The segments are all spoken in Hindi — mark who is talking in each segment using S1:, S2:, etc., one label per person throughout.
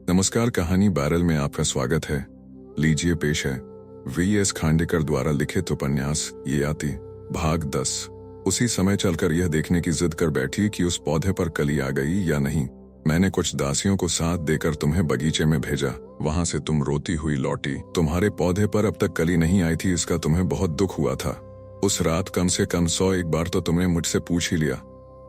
S1: नमस्कार, कहानी बैरल में आपका स्वागत है। लीजिए पेश है वी.एस. खांडेकर द्वारा लिखित उपन्यास ययाति भाग 10। उसी समय चलकर यह देखने की जिद कर बैठी कि उस पौधे पर कली आ गई या नहीं। मैंने कुछ दासियों को साथ देकर तुम्हें बगीचे में भेजा, वहां से तुम रोती हुई लौटी। तुम्हारे पौधे पर अब तक कली नहीं आई थी, इसका तुम्हें बहुत दुख हुआ था। उस रात कम से कम 101 बार तो तुमने मुझसे पूछ ही लिया,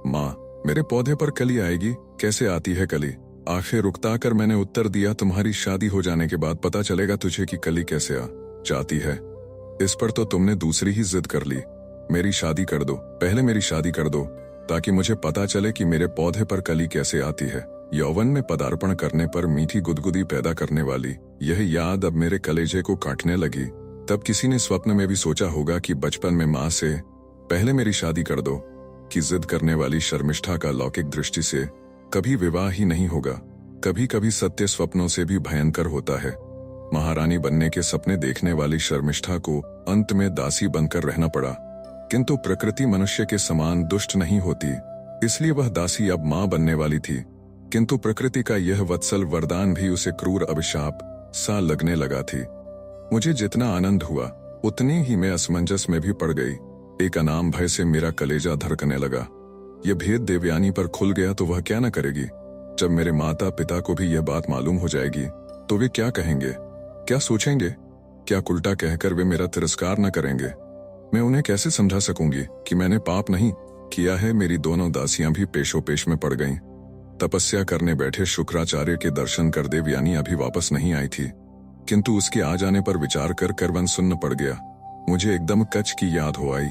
S1: माँ मेरे पौधे पर कली आएगी, कैसे आती है कली। आखिर रुकता कर मैंने उत्तर दिया, तुम्हारी शादी हो जाने के बाद पता चलेगा तुझे कि कली कैसे आ जाती है। इस पर तो तुमने दूसरी ही जिद कर ली, मेरी शादी कर दो, पहले मेरी शादी कर दो ताकि मुझे पता चले कि मेरे पौधे पर कली कैसे आती है। यौवन में पदार्पण करने पर मीठी गुदगुदी पैदा करने वाली यह याद अब मेरे कलेजे को काटने लगी। तब किसी ने स्वप्न में भी सोचा होगा कि बचपन में माँ से पहले मेरी शादी कर दो कि जिद करने वाली शर्मिष्ठा का लौकिक दृष्टि से कभी विवाह ही नहीं होगा। कभी कभी सत्य स्वप्नों से भी भयंकर होता है। महारानी बनने के सपने देखने वाली शर्मिष्ठा को अंत में दासी बनकर रहना पड़ा, किंतु प्रकृति मनुष्य के समान दुष्ट नहीं होती, इसलिए वह दासी अब मां बनने वाली थी। किंतु प्रकृति का यह वत्सल वरदान भी उसे क्रूर अभिशाप सा लगने लगा थी। मुझे जितना आनंद हुआ उतनी ही मैं असमंजस में भी पड़ गई। एक अनाम भय से मेरा कलेजा धड़कने लगा। यह भेद देवयानी पर खुल गया तो वह क्या न करेगी। जब मेरे माता पिता को भी यह बात मालूम हो जाएगी तो वे क्या कहेंगे, क्या सोचेंगे, क्या उल्टा कहकर वे मेरा तिरस्कार न करेंगे। मैं उन्हें कैसे समझा सकूंगी कि मैंने पाप नहीं किया है। मेरी दोनों दासियां भी पेशो पेश में पड़ गईं। तपस्या करने बैठे शुक्राचार्य के दर्शन कर देवयानी अभी वापस नहीं आई थी, किंतु उसके आ जाने पर विचार कर वह सुन्न पड़ गया। मुझे एकदम कच्छ की याद हो आई।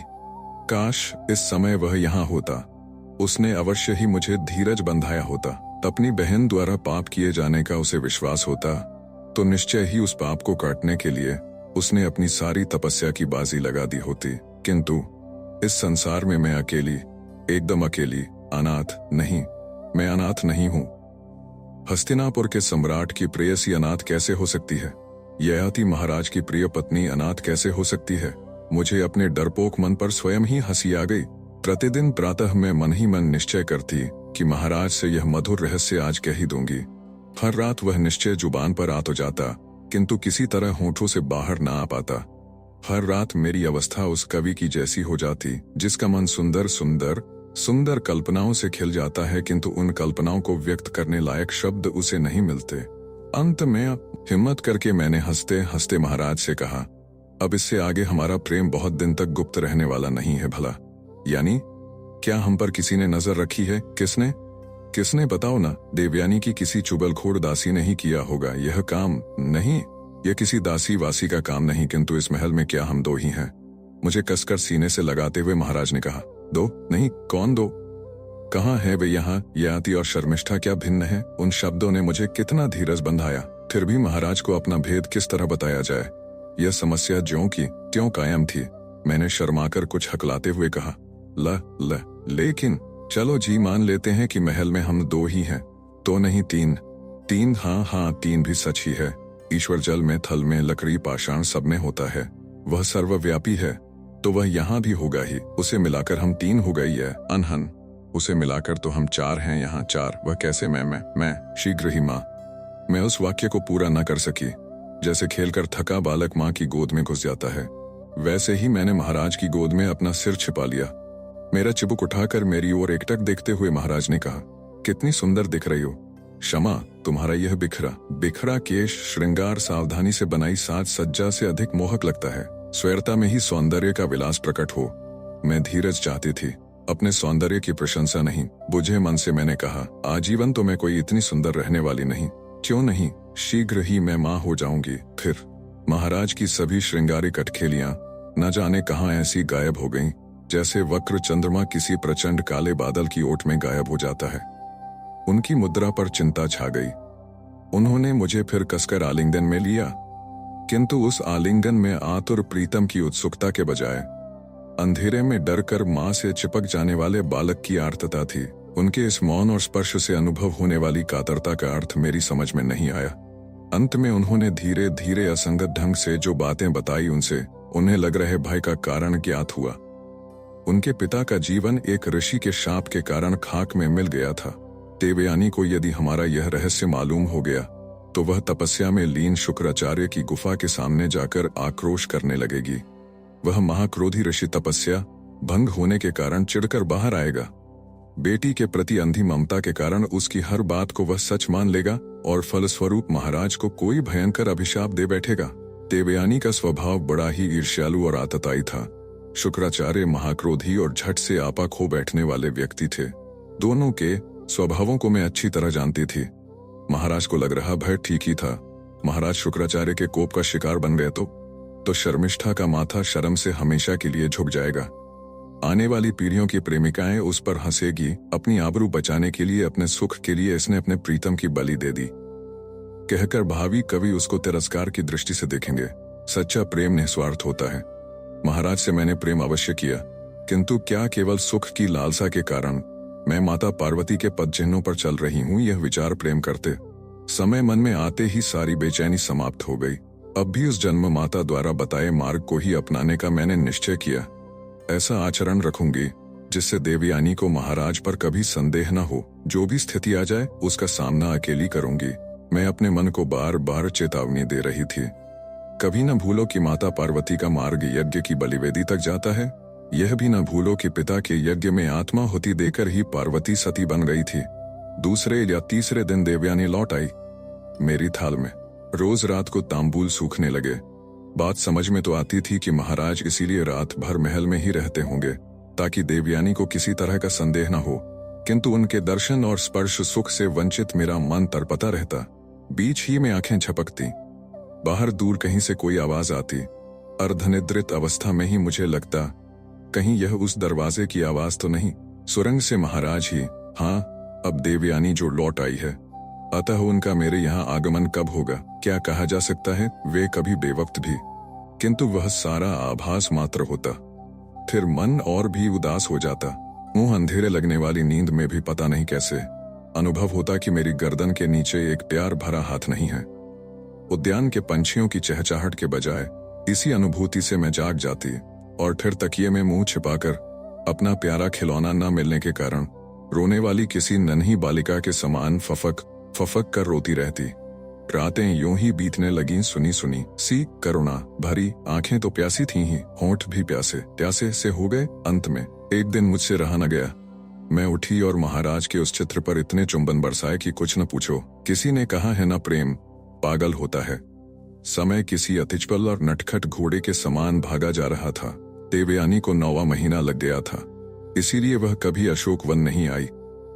S1: काश इस समय वह यहाँ होता, उसने अवश्य ही मुझे धीरज बंधाया होता। अपनी बहन द्वारा पाप किए जाने का उसे विश्वास होता तो निश्चय ही उस पाप को काटने के लिए उसने अपनी सारी तपस्या की बाजी लगा दी होती। किंतु इस संसार में मैं अकेली, एकदम अकेली, अनाथ नहीं। मैं अनाथ नहीं हूं। हस्तिनापुर के सम्राट की प्रेयसी अनाथ कैसे हो सकती है? ययाति महाराज की प्रिय पत्नी अनाथ कैसे हो सकती है? मुझे अपने डरपोक मन पर स्वयं ही हंसी आ गई। प्रतिदिन प्रातः मैं मन ही मन निश्चय करती कि महाराज से यह मधुर रहस्य आज कह ही दूंगी। हर रात वह निश्चय जुबान पर आ तो जाता, किंतु किसी तरह होठों से बाहर ना आ पाता। हर रात मेरी अवस्था उस कवि की जैसी हो जाती जिसका मन सुंदर सुंदर सुंदर कल्पनाओं से खिल जाता है, किंतु उन कल्पनाओं को व्यक्त करने लायक शब्द उसे नहीं मिलते। अंत में हिम्मत करके मैंने हंसते हंसते महाराज से कहा, अब इससे आगे हमारा प्रेम बहुत दिन तक गुप्त रहने वाला नहीं है भला। यानी क्या हम पर किसी ने नजर रखी है? किसने बताओ ना। देवयानी की किसी चुगलखोर दासी ने ही किया होगा यह काम। नहीं, यह किसी दासी वासी का काम नहीं, किंतु इस महल में क्या हम दो ही हैं? मुझे कसकर सीने से लगाते हुए महाराज ने कहा, दो नहीं, कौन दो? कहाँ है वे? यहाँ ययाति और शर्मिष्ठा क्या भिन्न है? उन शब्दों ने मुझे कितना धीरज बंधाया। फिर भी महाराज को अपना भेद किस तरह बताया जाए, यह समस्या ज्यों की त्यों कायम थी। मैंने शर्माकर कुछ हकलाते हुए कहा, लेकिन चलो जी, मान लेते हैं कि महल में हम दो ही हैं, तो नहीं तीन। हाँ, तीन भी सच ही है। ईश्वर जल में, थल में, लकड़ी, पाषाण सब में होता है। वह सर्वव्यापी है तो वह यहाँ भी होगा ही। उसे मिलाकर हम 3 हो गई है अनहन। उसे मिलाकर तो हम 4 हैं, यहाँ 4। वह कैसे? मैं शीघ्र ही माँ। मैं उस वाक्य को पूरा न कर सकी। जैसे खेलकर थका बालक माँ की गोद में घुस जाता है, वैसे ही मैंने महाराज की गोद में अपना सिर छिपा लिया। मेरा चिबुक उठाकर मेरी ओर एकटक देखते हुए महाराज ने कहा, कितनी सुंदर दिख रही हो क्षमा। तुम्हारा यह बिखरा केश, श्रृंगार, सावधानी से बनाई साज सज्जा से अधिक मोहक लगता है। स्वैरता में ही सौंदर्य का विलास प्रकट हो। मैं धीरज चाहती थी, अपने सौंदर्य की प्रशंसा नहीं। बुझे मन से मैंने कहा, आजीवन तो मैं कोई इतनी सुंदर रहने वाली नहीं। क्यों नहीं, शीघ्र ही मैं माँ हो जाऊंगी। फिर महाराज की सभी श्रृंगारिक अटखेलियां न जाने कहां ऐसी गायब हो गईं, जैसे वक्र चंद्रमा किसी प्रचंड काले बादल की ओट में गायब हो जाता है। उनकी मुद्रा पर चिंता छा गई। उन्होंने मुझे फिर कसकर आलिंगन में लिया, किंतु उस आलिंगन में आतुर प्रीतम की उत्सुकता के बजाय अंधेरे में डरकर मां से चिपक जाने वाले बालक की आर्तता थी। उनके इस मौन और स्पर्श से अनुभव होने वाली कातरता का अर्थ मेरी समझ में नहीं आया। अंत में उन्होंने धीरे धीरे असंगत ढंग से जो बातें बताई उनसे उन्हें लग रहे भय का कारण ज्ञात हुआ। उनके पिता का जीवन एक ऋषि के शाप के कारण खाक में मिल गया था। देवयानी को यदि हमारा यह रहस्य मालूम हो गया तो वह तपस्या में लीन शुक्राचार्य की गुफा के सामने जाकर आक्रोश करने लगेगी। वह महाक्रोधी ऋषि तपस्या भंग होने के कारण चिढ़कर बाहर आएगा। बेटी के प्रति अंधी ममता के कारण उसकी हर बात को वह सच मान लेगा और फलस्वरूप महाराज को कोई भयंकर अभिशाप दे बैठेगा। देवयानी का स्वभाव बड़ा ही ईर्ष्यालु और आतताई था। शुक्राचार्य महाक्रोधी और झट से आपा खो बैठने वाले व्यक्ति थे। दोनों के स्वभावों को मैं अच्छी तरह जानती थी। महाराज को लग रहा भय ठीक ही था। महाराज शुक्राचार्य के कोप का शिकार बन गए तो शर्मिष्ठा का माथा शर्म से हमेशा के लिए झुक जाएगा। आने वाली पीढ़ियों की प्रेमिकाएं उस पर हंसेगी। अपनी आबरू बचाने के लिए, अपने सुख के लिए इसने अपने प्रीतम की बलि दे दी कहकर भावी कवि उसको तिरस्कार की दृष्टि से देखेंगे। सच्चा प्रेम निस्वार्थ होता है। महाराज से मैंने प्रेम अवश्य किया, किंतु क्या केवल सुख की लालसा के कारण मैं माता पार्वती के पद चिन्हों पर चल रही हूँ, यह विचार प्रेम करते समय मन में आते ही सारी बेचैनी समाप्त हो गई। अब भी उस जन्म माता द्वारा बताए मार्ग को ही अपनाने का मैंने निश्चय किया। ऐसा आचरण रखूंगी जिससे देवयानी को महाराज पर कभी संदेह न हो। जो भी स्थिति आ जाए उसका सामना अकेली करूंगी। मैं अपने मन को बार बार चेतावनी दे रही थी। कभी न भूलो कि माता पार्वती का मार्ग यज्ञ की बलिवेदी तक जाता है। यह भी न भूलो कि पिता के यज्ञ में आत्माहुति देकर ही पार्वती सती बन गई थी। दूसरे या तीसरे दिन देवयानी लौट आई मेरी थाल में। रोज रात को तांबूल सूखने लगे। बात समझ में तो आती थी कि महाराज इसीलिए रात भर महल में ही रहते होंगे ताकि देवयानी को किसी तरह का संदेह न हो, किंतु उनके दर्शन और स्पर्श सुख से वंचित मेरा मन तड़पता रहता। बीच ही में आंखें झपकती। बाहर दूर कहीं से कोई आवाज आती। अर्धनिद्रित अवस्था में ही मुझे लगता कहीं यह उस दरवाजे की आवाज तो नहीं। सुरंग से महाराज ही। हाँ, अब देवयानी जो लौट आई है, अतः उनका मेरे यहाँ आगमन कब होगा क्या कहा जा सकता है। वे कभी बेवक्त भी, किंतु वह सारा आभास मात्र होता। फिर मन और भी उदास हो जाता। मुंह अंधेरे लगने वाली नींद में भी पता नहीं कैसे अनुभव होता कि मेरी गर्दन के नीचे एक प्यार भरा हाथ नहीं है। उद्यान के पंछियों की चहचहाहट के बजाय इसी अनुभूति से मैं जाग जाती और फिर तकिए में मुंह छिपाकर अपना प्यारा खिलौना न मिलने के कारण रोने वाली किसी नन्ही बालिका के समान फफक फफक कर रोती रहती। रातें यूं ही बीतने लगीं सुनी सुनी सी करुणा भरी। आंखें तो प्यासी थी ही, होंठ भी प्यासे प्यासे से हो गए। अंत में एक दिन मुझसे रहा न गया। मैं उठी और महाराज के उस चित्र पर इतने चुंबन बरसाए कि कुछ न पूछो। किसी ने कहा है ना, प्रेम पागल होता है। समय किसी अतिचपल और नटखट घोड़े के समान भागा जा रहा था। देवयानी को 9वां महीना लग गया था, इसीलिए वह कभी अशोक वन नहीं आई।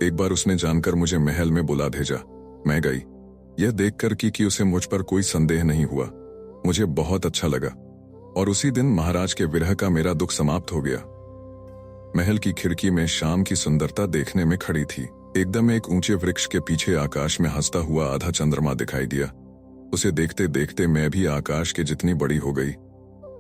S1: एक बार उसने जानकर मुझे महल में बुला भेजा। मैं गई, यह देखकर कि उसे मुझ पर कोई संदेह नहीं हुआ। मुझे बहुत अच्छा लगा और उसी दिन महाराज के विरह का मेरा दुख समाप्त हो गया। महल की खिड़की में शाम की सुंदरता देखने में खड़ी थी। एकदम एक ऊंचे वृक्ष के पीछे आकाश में हंसता हुआ आधा चंद्रमा दिखाई दिया। उसे देखते देखते मैं भी आकाश के जितनी बड़ी हो गई।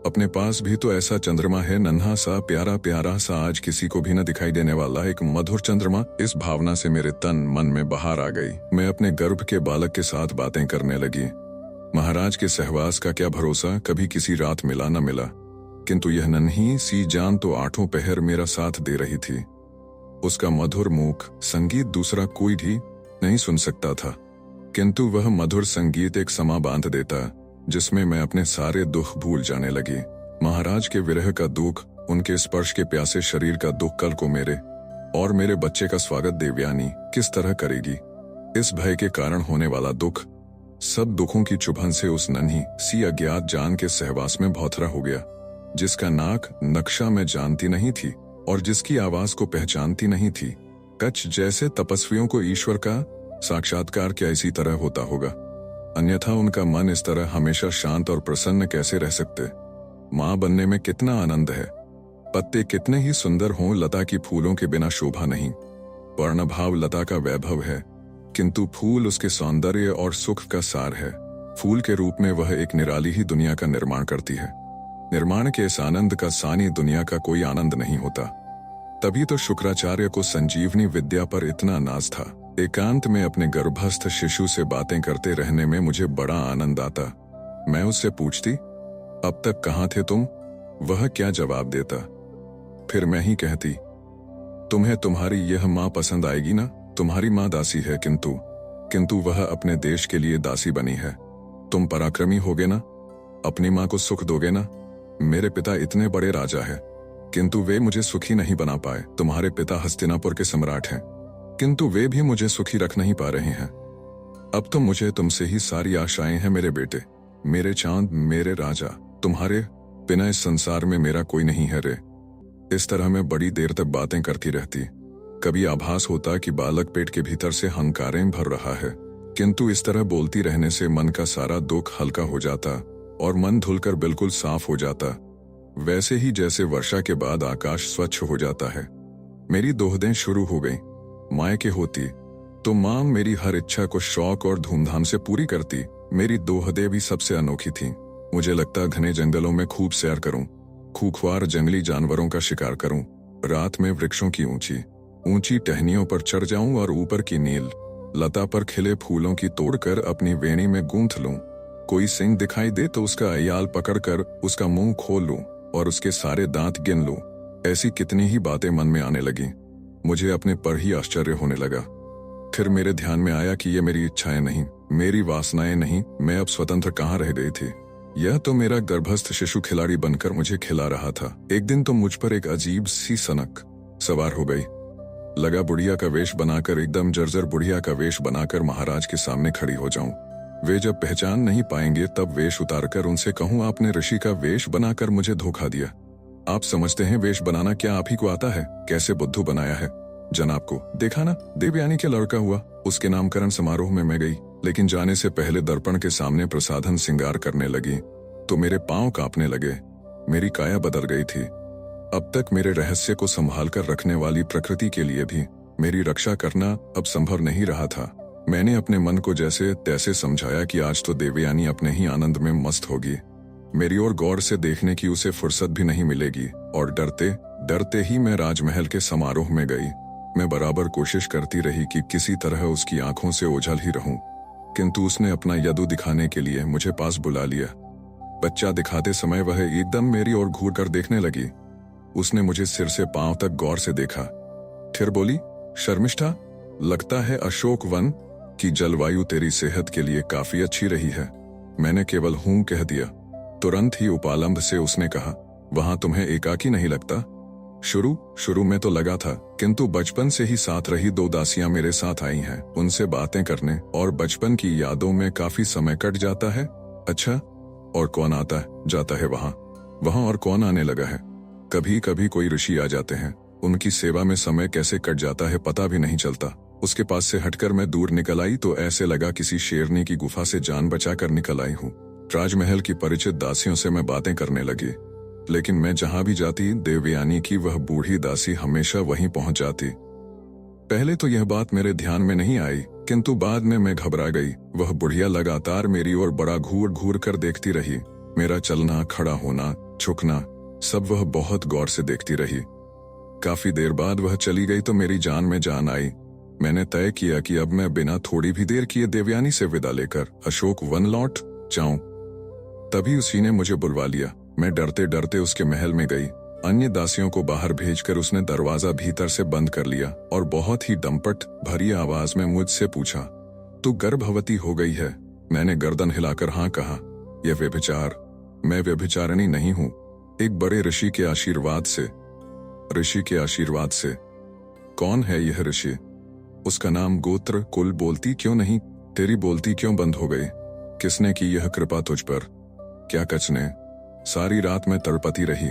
S1: अपने पास भी तो ऐसा चंद्रमा है, नन्हा सा प्यारा प्यारा सा, आज किसी को भी न दिखाई देने वाला एक मधुर चंद्रमा। इस भावना से मेरे तन मन में बहार आ गई। मैं अपने गर्भ के बालक के साथ बातें करने लगी। महाराज के सहवास का क्या भरोसा, कभी किसी रात मिला न मिला, किंतु यह नन्ही सी जान तो 8 पहर मेरा साथ दे रही थी। उसका मधुर मुख संगीत दूसरा कोई भी नहीं सुन सकता था, किंतु वह मधुर संगीत एक समा बांध देता जिसमें मैं अपने सारे दुख भूल जाने लगी। महाराज के विरह का दुख, उनके स्पर्श के प्यासे शरीर का दुख कल को मेरे और मेरे बच्चे का स्वागत देवयानी किस तरह करेगी। इस भय के कारण होने वाला दुख सब दुखों की चुभन से उस नन्ही सी अज्ञात जान के सहवास में भौथरा हो गया, जिसका नाक नक्शा मैं जानती नहीं थी और जिसकी आवाज को पहचानती नहीं थी। कच्छ जैसे तपस्वियों को ईश्वर का साक्षात्कार क्या इसी तरह होता होगा, अन्यथा उनका मन इस तरह हमेशा शांत और प्रसन्न कैसे रह सकते। माँ बनने में कितना आनंद है। पत्ते कितने ही सुंदर हों, लता की फूलों के बिना शोभा नहीं। वर्णभाव लता का वैभव है, किंतु फूल उसके सौंदर्य और सुख का सार है। फूल के रूप में वह एक निराली ही दुनिया का निर्माण करती है। निर्माण के इस आनंद का सानी दुनिया का कोई आनंद नहीं होता। तभी तो शुक्राचार्य को संजीवनी विद्या पर इतना नाज था। एकांत में अपने गर्भस्थ शिशु से बातें करते रहने में मुझे बड़ा आनंद आता। मैं उससे पूछती, अब तक कहाँ थे तुम? वह क्या जवाब देता। फिर मैं ही कहती, तुम्हें तुम्हारी यह माँ पसंद आएगी ना? तुम्हारी माँ दासी है, किंतु किंतु वह अपने देश के लिए दासी बनी है। तुम पराक्रमी होगे ना, अपनी माँ को सुख दोगे ना। मेरे पिता इतने बड़े राजा है, किंतु वे मुझे सुखी नहीं बना पाए। तुम्हारे पिता हस्तिनापुर के सम्राट हैं, किंतु वे भी मुझे सुखी रख नहीं पा रहे हैं। अब तो मुझे तुमसे ही सारी आशाएं हैं मेरे बेटे, मेरे चांद, मेरे राजा। तुम्हारे बिना इस संसार में मेरा कोई नहीं है रे। इस तरह मैं बड़ी देर तक बातें करती रहती। कभी आभास होता कि बालक पेट के भीतर से हंकारें भर रहा है, किंतु इस तरह बोलती रहने से मन का सारा दुख हल्का हो जाता और मन धुलकर बिल्कुल साफ हो जाता, वैसे ही जैसे वर्षा के बाद आकाश स्वच्छ हो जाता है। मेरी दोहदें शुरू हो गई। मायके होती तो मां मेरी हर इच्छा को शौक और धूमधाम से पूरी करती। मेरी दोहदें भी सबसे अनोखी थीं। मुझे लगता घने जंगलों में खूब सैर करूं, खूंखार जंगली जानवरों का शिकार करूं, रात में वृक्षों की ऊंची ऊंची टहनियों पर चढ़ जाऊं और ऊपर की नील लता पर खिले फूलों की तोड़कर अपनी वेणी में गूंथ लूं। कोई सिंह दिखाई दे तो उसका अयाल पकड़कर उसका मुंह खोल लूं और उसके सारे दांत गिन लूं। ऐसी कितनी ही बातें मन में आने लगी। मुझे अपने पर ही आश्चर्य होने लगा। फिर मेरे ध्यान में आया कि ये मेरी इच्छाएं नहीं, मेरी वासनाएं नहीं, मैं अब स्वतंत्र कहाँ रह गई थी। यह तो मेरा गर्भस्थ शिशु खिलाड़ी बनकर मुझे खिला रहा था। एक दिन तो मुझ पर एक अजीब सी सनक सवार हो गई। लगा बुढ़िया का वेश बनाकर, एकदम जर्जर बुढ़िया का वेश बनाकर महाराज के सामने खड़ी हो जाऊं। वे जब पहचान नहीं पाएंगे तब वेश उतारकर उनसे कहूं, आपने ऋषि का वेश बनाकर मुझे धोखा दिया। आप समझते हैं वेश बनाना क्या आप ही को आता है? कैसे बुद्धू बनाया है जनाब को। देखा ना, देवयानी के लड़का हुआ, उसके नामकरण समारोह में मैं गई, लेकिन जाने से पहले दर्पण के सामने प्रसाधन श्रृंगार करने लगी तो मेरे पांव कांपने लगे। मेरी काया बदल गई थी। अब तक मेरे रहस्य को संभाल कर रखने वाली प्रकृति के लिए भी मेरी रक्षा करना अब संभव नहीं रहा था। मैंने अपने मन को जैसे तैसे समझाया कि आज तो देवयानी अपने ही आनंद में मस्त होगी, मेरी ओर गौर से देखने की उसे फुर्सत भी नहीं मिलेगी। और डरते डरते ही मैं राजमहल के समारोह में गई। मैं बराबर कोशिश करती रही कि किसी तरह उसकी आंखों से ओझल ही रहूं, किंतु उसने अपना यदु दिखाने के लिए मुझे पास बुला लिया। बच्चा दिखाते समय वह एकदम मेरी ओर घूर कर देखने लगी। उसने मुझे सिर से पांव तक गौर से देखा, फिर बोली, शर्मिष्ठा, लगता है अशोक वन की जलवायु तेरी सेहत के लिए काफी अच्छी रही है। मैंने केवल हूं कह दिया। तुरंत ही उपालंब से उसने कहा, वहां तुम्हें एकाकी नहीं लगता? शुरू में तो लगा था, किंतु बचपन से ही साथ रही 2 दासियां मेरे साथ आई हैं। उनसे बातें करने और बचपन की यादों में काफी समय कट जाता है। अच्छा, और कौन आता जाता है वहां और कौन आने लगा है? कभी कभी कोई ऋषि आ जाते हैं, उनकी सेवा में समय कैसे कट जाता है पता भी नहीं चलता। उसके पास से हटकर मैं दूर निकल आई तो ऐसे लगा किसी शेरनी की गुफा से जान बचाकर निकल आई हूँ। राजमहल की परिचित दासियों से मैं बातें करने लगी, लेकिन मैं जहां भी जाती देवयानी की वह बूढ़ी दासी हमेशा वहीं पहुंच जाती। पहले तो यह बात मेरे ध्यान में नहीं आई, किंतु बाद में मैं घबरा गई। वह बुढ़िया लगातार मेरी ओर बड़ा घूर घूर कर देखती रही। मेरा चलना, खड़ा होना, झुकना, सब वह बहुत गौर से देखती रही। काफी देर बाद वह चली गई तो मेरी जान में जान आई। मैंने तय किया कि अब मैं बिना थोड़ी भी देर किए देवयानी से विदा लेकर अशोक वन लौट जाऊं। तभी उसी ने मुझे बुलवा लिया। मैं डरते डरते उसके महल में गई। अन्य दासियों को बाहर भेजकर उसने दरवाजा भीतर से बंद कर लिया और बहुत ही दमपट भरी आवाज में मुझसे पूछा, तू गर्भवती हो गई है? मैंने गर्दन हिलाकर हाँ कहा। यह व्यभिचार, मैं व्यभिचारिणी नहीं हूं। एक बड़े ऋषि के आशीर्वाद से। ऋषि के आशीर्वाद से? कौन है यह ऋषि? उसका नाम, गोत्र, कुल बोलती क्यों नहीं? तेरी बोलती क्यों बंद हो गई? किसने की यह कृपा तुझ पर? क्या कच ने? सारी रात मैं तड़पती रही।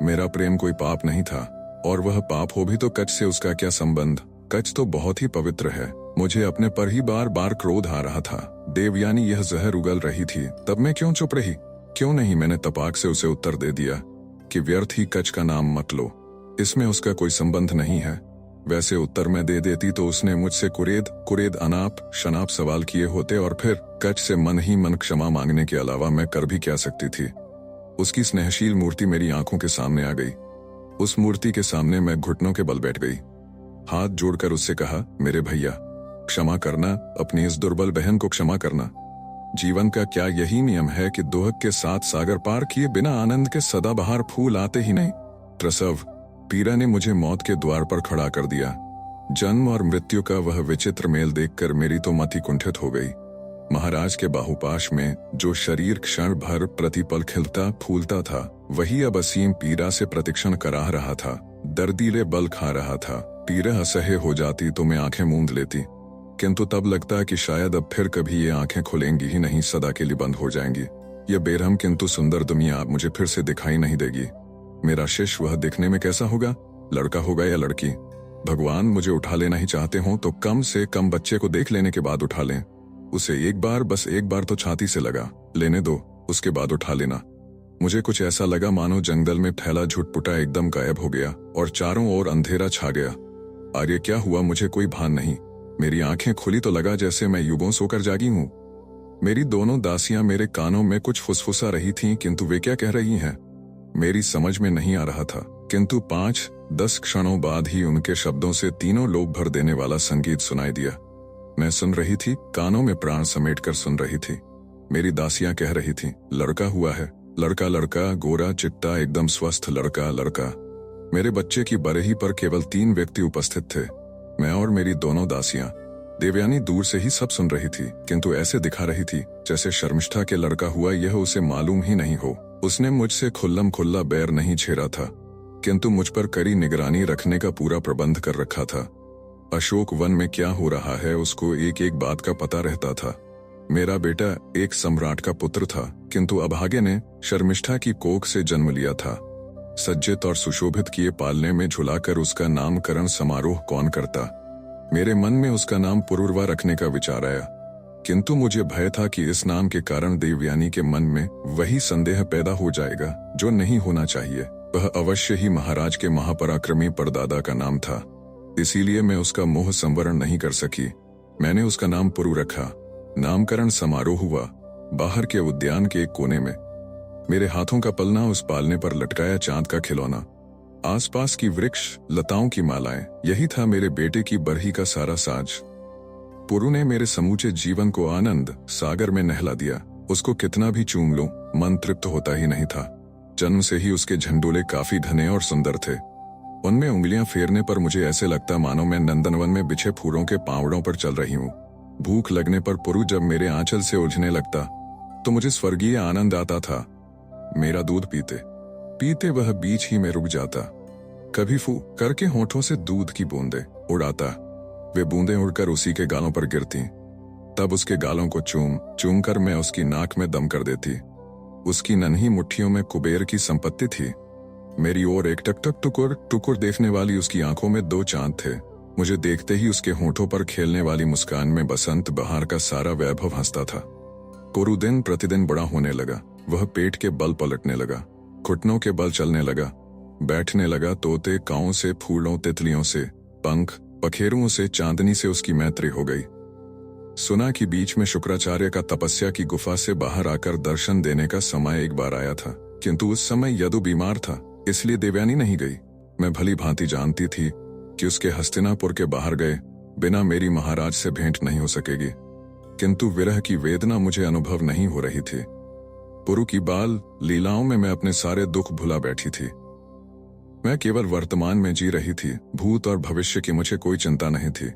S1: मेरा प्रेम कोई पाप नहीं था, और वह पाप हो भी तो कच से उसका क्या संबंध? कच तो बहुत ही पवित्र है। मुझे अपने पर ही बार बार क्रोध आ रहा था। देवयानी यह जहर उगल रही थी, तब मैं क्यों चुप रही? क्यों नहीं मैंने तपाक से उसे उत्तर दे दिया कि व्यर्थ ही कच का नाम मत लो, इसमें उसका कोई संबंध नहीं है। वैसे उत्तर मैं दे देती तो उसने मुझसे कुरेद अनाप शनाप सवाल किए होते और फिर कच से मन ही मन क्षमा मांगने के अलावा मैं कर भी क्या सकती थी। उसकी स्नेहशील मूर्ति मेरी आंखों के सामने आ गई। उस मूर्ति के सामने मैं घुटनों के बल बैठ गई। हाथ जोड़कर उससे कहा, मेरे भैया, क्षमा करना, अपनी इस दुर्बल बहन को क्षमा करना। जीवन का क्या यही नियम है कि दोहक के साथ सागर पार किए बिना आनंद के सदाबहार फूल आते ही नहीं? प्रसव पीड़ा ने मुझे मौत के द्वार पर खड़ा कर दिया। जन्म और मृत्यु का वह विचित्र मेल देखकर मेरी तो मति कुंठित हो गई। महाराज के बाहुपाश में जो शरीर क्षण भर प्रतिपल खिलता फूलता था, वही अब असीम पीड़ा से प्रतिक्षण कराह रहा था, दर्दीले बल खा रहा था। पीड़ा असह्य हो जाती तो मैं आंखें मूंद लेती, किंतु तब लगता कि शायद अब फिर कभी ये आंखें खुलेंगी ही नहीं, सदा के लिए बंद हो जाएंगी। यह बेरहम किंतु सुंदर दुनिया अब मुझे फिर से दिखाई नहीं देगी। मेरा शिष्य वह दिखने में कैसा होगा, लड़का होगा या लड़की? भगवान मुझे उठा लेना ही चाहते हो तो कम से कम बच्चे को देख लेने के बाद उठा लें। उसे एक बार, बस एक बार तो छाती से लगा लेने दो, उसके बाद उठा लेना। मुझे कुछ ऐसा लगा मानो जंगल में फैला झुटपुटा एकदम गायब हो गया और चारों ओर अंधेरा छा गया। आगे क्या हुआ मुझे कोई भान नहीं। मेरी आंखें खुली तो लगा जैसे मैं युगों सोकर जागी हूं। मेरी दोनों दासियां मेरे कानों में कुछ फुसफुसा रही थीं, किंतु वे क्या कह रही हैं मेरी समझ में नहीं आ रहा था। किंतु 5-10 क्षणों बाद ही उनके शब्दों से तीनों लोग भर देने वाला संगीत सुनाई दिया। मैं सुन रही थी, कानों में प्राण समेट कर सुन रही थी। मेरी दासियां कह रही थीं, लड़का हुआ है, लड़का लड़का, गोरा चिट्टा एकदम स्वस्थ लड़का लड़का। मेरे बच्चे की बरही पर केवल 3 व्यक्ति उपस्थित थे, मैं और मेरी दोनों दासियां। देवयानी दूर से ही सब सुन रही थी, किंतु ऐसे दिखा रही थी जैसे शर्मिष्ठा के लड़का हुआ यह उसे मालूम ही नहीं हो। उसने मुझसे खुल्लम खुल्ला बैर नहीं छेड़ा था, किंतु मुझ पर कड़ी निगरानी रखने का पूरा प्रबंध कर रखा था। अशोक वन में क्या हो रहा है उसको एक एक बात का पता रहता था। मेरा बेटा एक सम्राट का पुत्र था, किंतु अभागे ने शर्मिष्ठा की कोख से जन्म लिया था। सज्जित और सुशोभित किए पालने में झुलाकर उसका नामकरण समारोह कौन करता। मेरे मन में उसका नाम पुरुरवा रखने का विचार आया, किंतु मुझे भय था कि इस नाम के कारण देवयानी के मन में वही संदेह पैदा हो जाएगा जो नहीं होना चाहिए। वह अवश्य ही महाराज के महापराक्रमी परदादा का नाम था, इसीलिए मैं उसका मोह संवरण नहीं कर सकी। मैंने उसका नाम पुरु रखा। नामकरण समारोह हुआ बाहर के उद्यान के एक कोने में। मेरे हाथों का पलना उस पालने पर लटकाया चांद का खिलौना, आसपास की वृक्ष लताओं की मालाएं, यही था मेरे बेटे की बरही का सारा साज। पुरु ने मेरे समूचे जीवन को आनंद सागर में नहला दिया। उसको कितना भी चूम लो मन तृप्त होता ही नहीं था। जन्म से ही उसके झंडोले काफी घने और सुंदर थे। उनमें उंगलियां फेरने पर मुझे ऐसे लगता मानो मैं नंदनवन में बिछे फूलों के पावड़ों पर चल रही हूँ। भूख लगने पर पुरु जब मेरे आंचल से उलझने लगता तो मुझे स्वर्गीय आनंद आता था। मेरा दूध पीते पीते वह बीच ही में रुक जाता, कभी फू करके होठों से दूध की बूंदें उड़ाता। वे बूंदें उड़कर उसी के गालों पर गिरती, तब उसके गालों को चूम चूम कर मैं उसकी नाक में दम कर देती। उसकी नन्ही मुट्ठियों में कुबेर की संपत्ति थी। मेरी ओर एक टक टक टुकुर टुकुर देखने वाली उसकी आंखों में 2 चांद थे। मुझे देखते ही उसके होठों पर खेलने वाली मुस्कान में बसंत बहार का सारा वैभव हंसता था। पुरु दिन प्रतिदिन बड़ा होने लगा। वह पेट के बल पलटने लगा, घुटनों के बल चलने लगा, बैठने लगा। तोते काओं से, फूलों तितलियों से, पंख पखेरुओं से, चांदनी से उसकी मैत्री हो गई। सुना कि बीच में शुक्राचार्य का तपस्या की गुफा से बाहर आकर दर्शन देने का समय एक बार आया था, किंतु उस समय यदु बीमार था, इसलिए देवयानी नहीं गई। मैं भली भांति जानती थी कि उसके हस्तिनापुर के बाहर गए बिना मेरी महाराज से भेंट नहीं हो सकेगी, किंतु विरह की वेदना मुझे अनुभव नहीं हो रही थी। पुरु की बाल लीलाओं में मैं अपने सारे दुख भुला बैठी थी। मैं केवल वर्तमान में जी रही थी, भूत और भविष्य की मुझे कोई चिंता नहीं थी।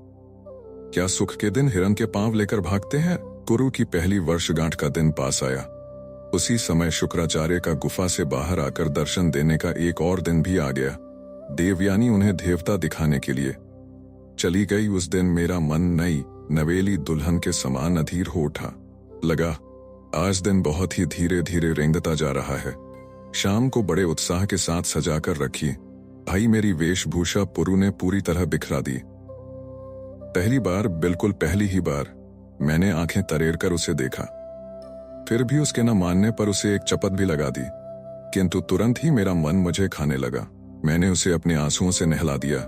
S1: क्या सुख के दिन हिरन के पांव लेकर भागते हैं। पुरु की पहली वर्षगांठ का दिन पास आया। उसी समय शुक्राचार्य का गुफा से बाहर आकर दर्शन देने का एक और दिन भी आ गया। देवयानी उन्हें देवता दिखाने के लिए चली गई। उस दिन मेरा मन नई नवेली दुल्हन के समान अधीर हो उठा। लगा आज दिन बहुत ही धीरे धीरे रेंगता जा रहा है। शाम को बड़े उत्साह के साथ सजाकर रखी। भाई मेरी वेशभूषा पुरु ने पूरी तरह बिखरा दी। पहली बार, बिल्कुल पहली ही बार मैंने आंखें तरेर कर उसे देखा। फिर भी उसके न मानने पर उसे एक चपत भी लगा दी, किंतु तुरंत ही मेरा मन मुझे खाने लगा। मैंने उसे अपने आंसुओं से नहला दिया।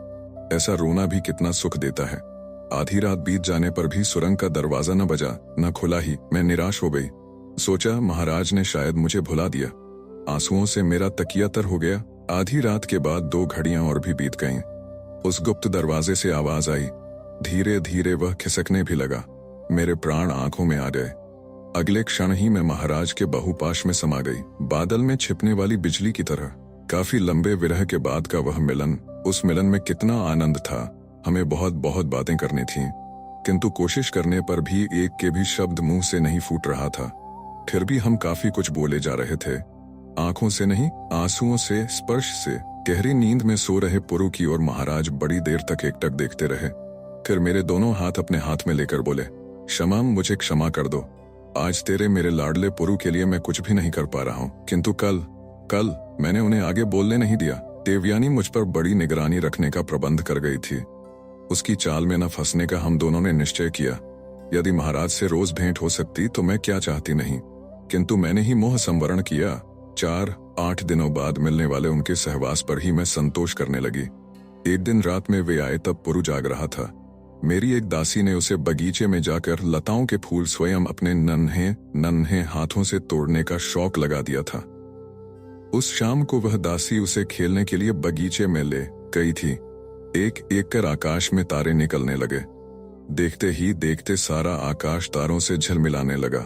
S1: ऐसा रोना भी कितना सुख देता है। आधी रात बीत जाने पर भी सुरंग का दरवाजा न बजा, न खुला ही। मैं निराश हो गई। सोचा महाराज ने शायद मुझे भुला दिया। आंसुओं से मेरा तकिया तर हो गया। आधी रात के बाद 2 घड़ियां और भी बीत गईं। उस गुप्त दरवाजे से आवाज आई। धीरे धीरे वह खिसकने भी लगा। मेरे प्राण आंखों में आ गए। अगले क्षण ही मैं महाराज के बहुपाश में समा गई, बादल में छिपने वाली बिजली की तरह। काफी लंबे विरह के बाद का वह मिलन, उस मिलन में कितना आनंद था। हमें बहुत बहुत बातें करनी थीं, किंतु कोशिश करने पर भी एक के भी शब्द मुंह से नहीं फूट रहा था। फिर भी हम काफी कुछ बोले जा रहे थे, आंखों से नहीं, आंसुओं से, स्पर्श से। गहरी नींद में सो रहे पुरु की ओर महाराज बड़ी देर तक एकटक देखते रहे। फिर मेरे दोनों हाथ अपने हाथ में लेकर बोले, शमाम, मुझे क्षमा कर दो। आज तेरे मेरे लाडले पुरु के लिए मैं कुछ भी नहीं कर पा रहा हूँ, किंतु कल मैंने उन्हें आगे बोलने नहीं दिया। देवयानी मुझ पर बड़ी निगरानी रखने का प्रबंध कर गई थी। उसकी चाल में न फंसने का हम दोनों ने निश्चय किया। यदि महाराज से रोज भेंट हो सकती तो मैं क्या चाहती नहीं, किंतु मैंने ही मोह संवरण किया। 4-8 दिनों बाद मिलने वाले उनके सहवास पर ही मैं संतोष करने लगी। एक दिन रात में वे आए तब पुरु जाग रहा था। मेरी एक दासी ने उसे बगीचे में जाकर लताओं के फूल स्वयं अपने नन्हे हाथों से तोड़ने का शौक लगा दिया था। उस शाम को वह दासी उसे खेलने के लिए बगीचे में ले गई थी। एक एक कर आकाश में तारे निकलने लगे। देखते ही देखते सारा आकाश तारों से झिलमिलाने लगा।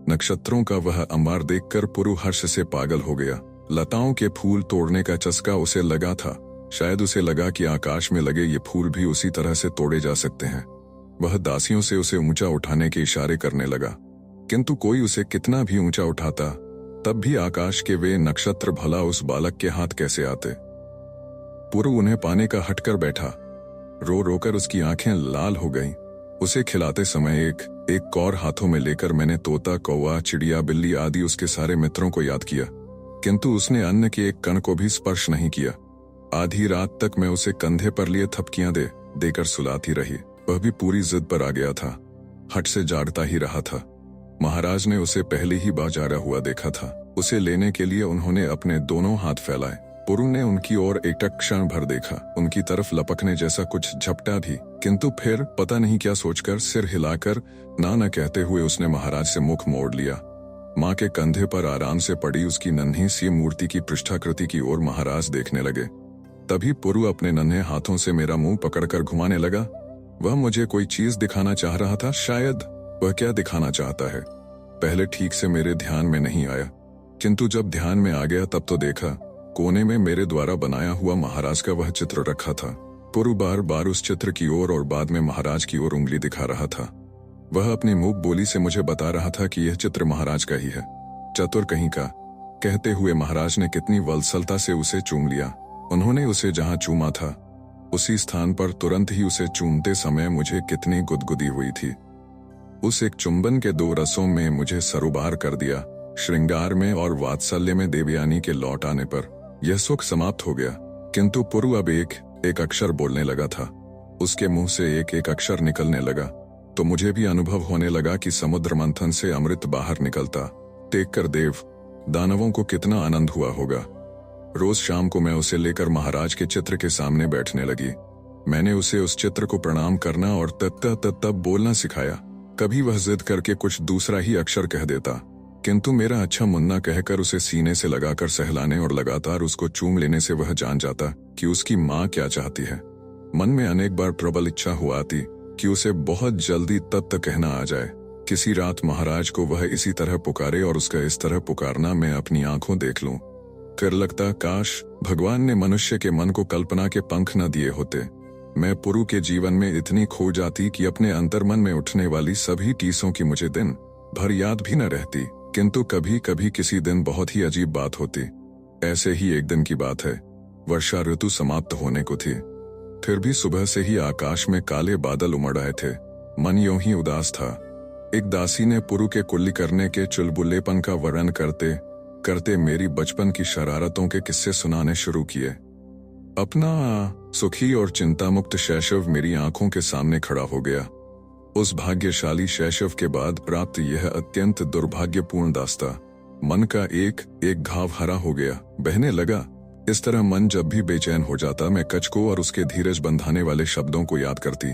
S1: नक्षत्रों का वह अंबार देखकर पुरु हर्ष से पागल हो गया। लताओं के फूल तोड़ने का चस्का उसे लगा था। शायद उसे लगा कि आकाश में लगे ये फूल भी उसी तरह से तोड़े जा सकते हैं। वह दासियों से उसे ऊंचा उठाने के इशारे करने लगा, किंतु कोई उसे कितना भी ऊंचा उठाता तब भी आकाश के वे नक्षत्र भला उस बालक के हाथ कैसे आते। पुरु उन्हें पाने का हटकर बैठा। रो रोकर उसकी आंखें लाल हो गईं। उसे खिलाते समय एक कौर हाथों में लेकर मैंने तोता, कौवा, चिड़िया, बिल्ली आदि उसके सारे मित्रों को याद किया, किंतु उसने अन्न के एक कण को भी स्पर्श नहीं किया। आधी रात तक मैं उसे कंधे पर लिए थपकियां देकर सुलाती रही। वह भी पूरी जिद पर आ गया था, हट से जागता ही रहा था। महाराज ने उसे पहले ही बाजारा हुआ देखा था। उसे लेने के लिए उन्होंने अपने दोनों हाथ फैलाए। पुरु ने उनकी ओर एकटक क्षण भर देखा। उनकी तरफ लपकने जैसा कुछ झपटा भी, किंतु फिर पता नहीं क्या सोचकर सिर हिलाकर ना कहते हुए उसने महाराज से मुख मोड़ लिया। माँ के कंधे पर आराम से पड़ी उसकी नन्ही सी मूर्ति की पृष्ठाकृति की ओर महाराज देखने लगे। तभी पुरु अपने नन्हे हाथों से मेरा मुंह पकड़कर घुमाने लगा। वह मुझे कोई चीज दिखाना चाह रहा था। शायद वह क्या दिखाना चाहता है, पहले ठीक से मेरे ध्यान में नहीं आया, किंतु जब ध्यान में आ गया तब तो देखा कोने में मेरे द्वारा बनाया हुआ महाराज का वह चित्र रखा था। पुरु बार बार उस चित्र की ओर और बाद में महाराज की ओर उंगली दिखा रहा था। वह अपनी मुंह बोली से मुझे बता रहा था कि यह चित्र महाराज का ही है। चतुर कहीं का, कहते हुए महाराज ने कितनी वत्सलता से उसे चूम लिया। उन्होंने उसे जहां चूमा था उसी स्थान पर तुरंत ही उसे चूमते समय मुझे कितनी गुदगुदी हुई थी। उस एक चुंबन के 2 रसों में मुझे सरोबार कर दिया। श्रृंगार में और वात्सल्य में देवयानी के लौट आने पर यह सुख समाप्त हो गया, किंतु पुरु अब एक अक्षर बोलने लगा था। उसके मुंह से एक अक्षर निकलने लगा तो मुझे भी अनुभव होने लगा कि समुद्र मंथन से अमृत बाहर निकलता देखकर देव दानवों को कितना आनंद हुआ होगा। रोज शाम को मैं उसे लेकर महाराज के चित्र के सामने बैठने लगी। मैंने उसे उस चित्र को प्रणाम करना और तब बोलना सिखाया। कभी वह जिद करके कुछ दूसरा ही अक्षर कह देता, किंतु मेरा अच्छा मुन्ना कहकर उसे सीने से लगाकर सहलाने और लगातार उसको चूम लेने से वह जान जाता कि उसकी माँ क्या चाहती है। मन में अनेक बार प्रबल इच्छा हुआ आती कि उसे बहुत जल्दी तत्त कहना आ जाए। किसी रात महाराज को वह इसी तरह पुकारे और उसका इस तरह पुकारना मैं अपनी आंखों देख लूं। फिर लगता काश भगवान ने मनुष्य के मन को कल्पना के पंख न दिए होते। मैं पुरु के जीवन में इतनी खो जाती कि अपने अंतर्मन में उठने वाली सभी टीसों की मुझे दिन भर याद भी न रहती, किंतु कभी कभी किसी दिन बहुत ही अजीब बात होती। ऐसे ही एक दिन की बात है। वर्षा ऋतु समाप्त होने को थी, फिर भी सुबह से ही आकाश में काले बादल उमड़ आए थे। मन यूं ही उदास था। एक दासी ने पुरु के कुल्ली करने के चुलबुल्लेपन का वर्णन करते करते मेरी बचपन की शरारतों के किस्से सुनाने शुरू किए। अपना सुखी और चिंतामुक्त शैशव मेरी आंखों के सामने खड़ा हो गया। उस भाग्यशाली शैशव के बाद प्राप्त यह अत्यंत दुर्भाग्यपूर्ण दास्ता मन का एक घाव हरा हो गया, बहने लगा। इस तरह मन जब भी बेचैन हो जाता मैं कच को और उसके धीरज बंधाने वाले शब्दों को याद करती।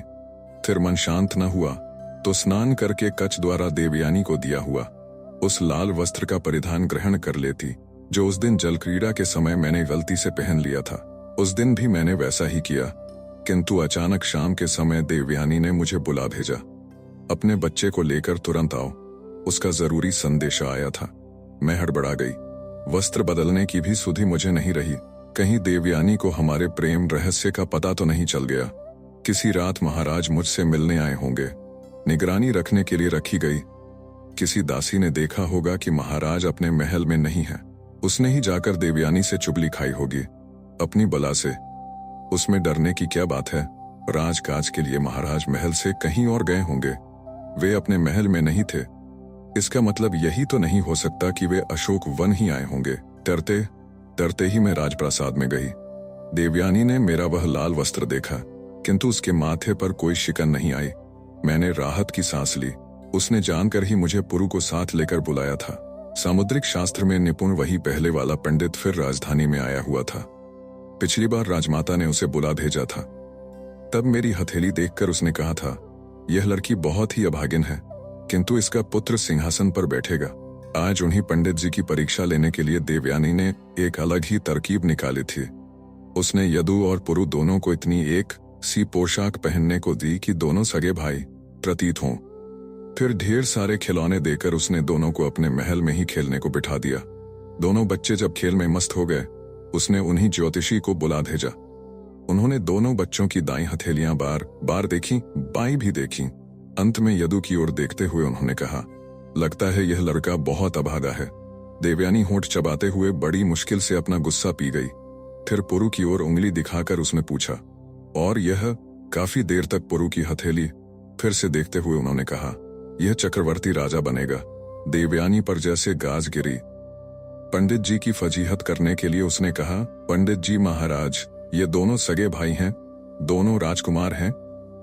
S1: फिर मन शांत न हुआ तो स्नान करके कच द्वारा देवयानी को दिया हुआ उस लाल वस्त्र का परिधान ग्रहण कर लेती जो उस दिन जल क्रीड़ा के समय मैंने गलती से पहन लिया था। उस दिन भी मैंने वैसा ही किया, किंतु अचानक शाम के समय देवयानी ने मुझे बुला भेजा। अपने बच्चे को लेकर तुरंत आओ, उसका जरूरी संदेशा आया था। मैं हड़बड़ा गई। वस्त्र बदलने की भी सुधि मुझे नहीं रही। कहीं देवयानी को हमारे प्रेम रहस्य का पता तो नहीं चल गया। किसी रात महाराज मुझसे मिलने आए होंगे। निगरानी रखने के लिए रखी गई। किसी दासी ने देखा होगा कि महाराज अपने महल में नहीं है। उसने ही जाकर देवयानी से चुगली खाई होगी अपनी बला से। उसमें डरने की क्या बात है? राजकाज के लिए महाराज महल से कहीं और गए होंगे। वे अपने महल में नहीं थे। इसका मतलब यही तो नहीं हो सकता कि वे अशोक वन ही आए होंगे। डरते डरते ही मैं राजप्रासाद में गई। देवयानी ने मेरा वह लाल वस्त्र देखा, किंतु उसके माथे पर कोई शिकन नहीं आई। मैंने राहत की सांस ली। उसने जानकर ही मुझे पुरु को साथ लेकर बुलाया था। सामुद्रिक शास्त्र में निपुण वही पहले वाला पंडित फिर राजधानी में आया हुआ था। पिछली बार राजमाता ने उसे बुला भेजा था। तब मेरी हथेली देखकर उसने कहा था, यह लड़की बहुत ही अभागिन है, किंतु इसका पुत्र सिंहासन पर बैठेगा। आज उन्हीं पंडित जी की परीक्षा लेने के लिए देवयानी ने एक अलग ही तरकीब निकाली थी। उसने यदु और पुरु दोनों को इतनी एक सी पोशाक पहनने को दी कि दोनों सगे भाई प्रतीत हों। फिर ढेर सारे खिलौने देकर उसने दोनों को अपने महल में ही खेलने को बिठा दिया। दोनों बच्चे जब खेल में मस्त हो गए, उसने उन्हीं ज्योतिषी को बुला भेजा। उन्होंने दोनों बच्चों की दाईं हथेलियां बार बार देखी, बाईं भी देखी। अंत में यदु की ओर देखते हुए उन्होंने कहा, लगता है यह लड़का बहुत अभागा है। देवयानी होंठ चबाते हुए बड़ी मुश्किल से अपना गुस्सा पी गई। फिर पुरु की ओर उंगली दिखाकर उसने पूछा, और यह? काफी देर तक पुरु की हथेली फिर से देखते हुए उन्होंने कहा, यह चक्रवर्ती राजा बनेगा। देवयानी पर जैसे गाज गिरी। पंडित जी की फजीहत करने के लिए उसने कहा, पंडित जी महाराज, ये दोनों सगे भाई हैं, दोनों राजकुमार हैं,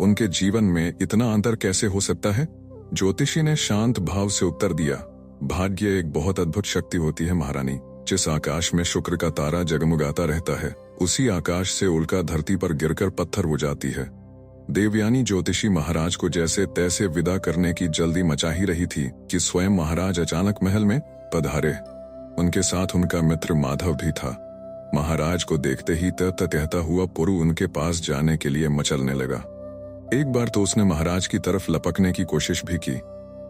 S1: उनके जीवन में इतना अंतर कैसे हो सकता है? ज्योतिषी ने शांत भाव से उत्तर दिया, भाग्य एक बहुत अद्भुत शक्ति होती है महारानी। जिस आकाश में शुक्र का तारा जगमगाता रहता है, उसी आकाश से उल्का धरती पर गिरकर पत्थर हो जाती है। देवयानी ज्योतिषी महाराज को जैसे तैसे विदा करने की जल्दी मचा ही रही थी कि स्वयं महाराज अचानक महल में पधारे। उनके साथ उनका मित्र माधव भी था। महाराज को देखते ही कहता हुआ पुरु उनके पास जाने के लिए मचलने लगा। एक बार तो उसने महाराज की तरफ लपकने की कोशिश भी की।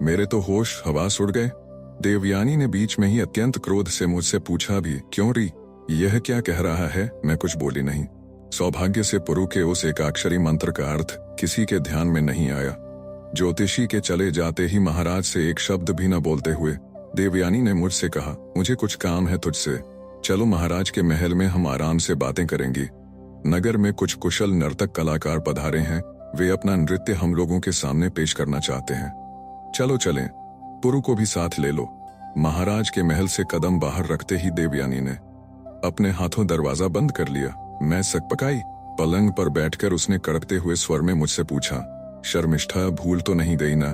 S1: मेरे तो होश हवास उड़ गए। देवयानी ने बीच में ही अत्यंत क्रोध से मुझसे पूछा भी, क्यों री, यह क्या कह रहा है? मैं कुछ बोली नहीं। सौभाग्य से पुरु के उस एकाक्षरी मंत्र का अर्थ किसी के ध्यान में नहीं आया। ज्योतिषी के चले जाते ही महाराज से एक शब्द भी न बोलते हुए देवयानी ने मुझसे कहा, मुझे कुछ काम है तुझसे, चलो महाराज के महल में हम आराम से बातें करेंगी। नगर में कुछ कुशल नर्तक कलाकार पधारे हैं, वे अपना नृत्य हम लोगों के सामने पेश करना चाहते हैं। चलो चलें, पुरु को भी साथ ले लो। महाराज के महल से कदम बाहर रखते ही देवयानी ने अपने हाथों दरवाजा बंद कर लिया। मैं सकपकाई। पलंग पर बैठकर उसने कड़कते हुए स्वर में मुझसे पूछा, शर्मिष्ठा भूल तो नहीं गई ना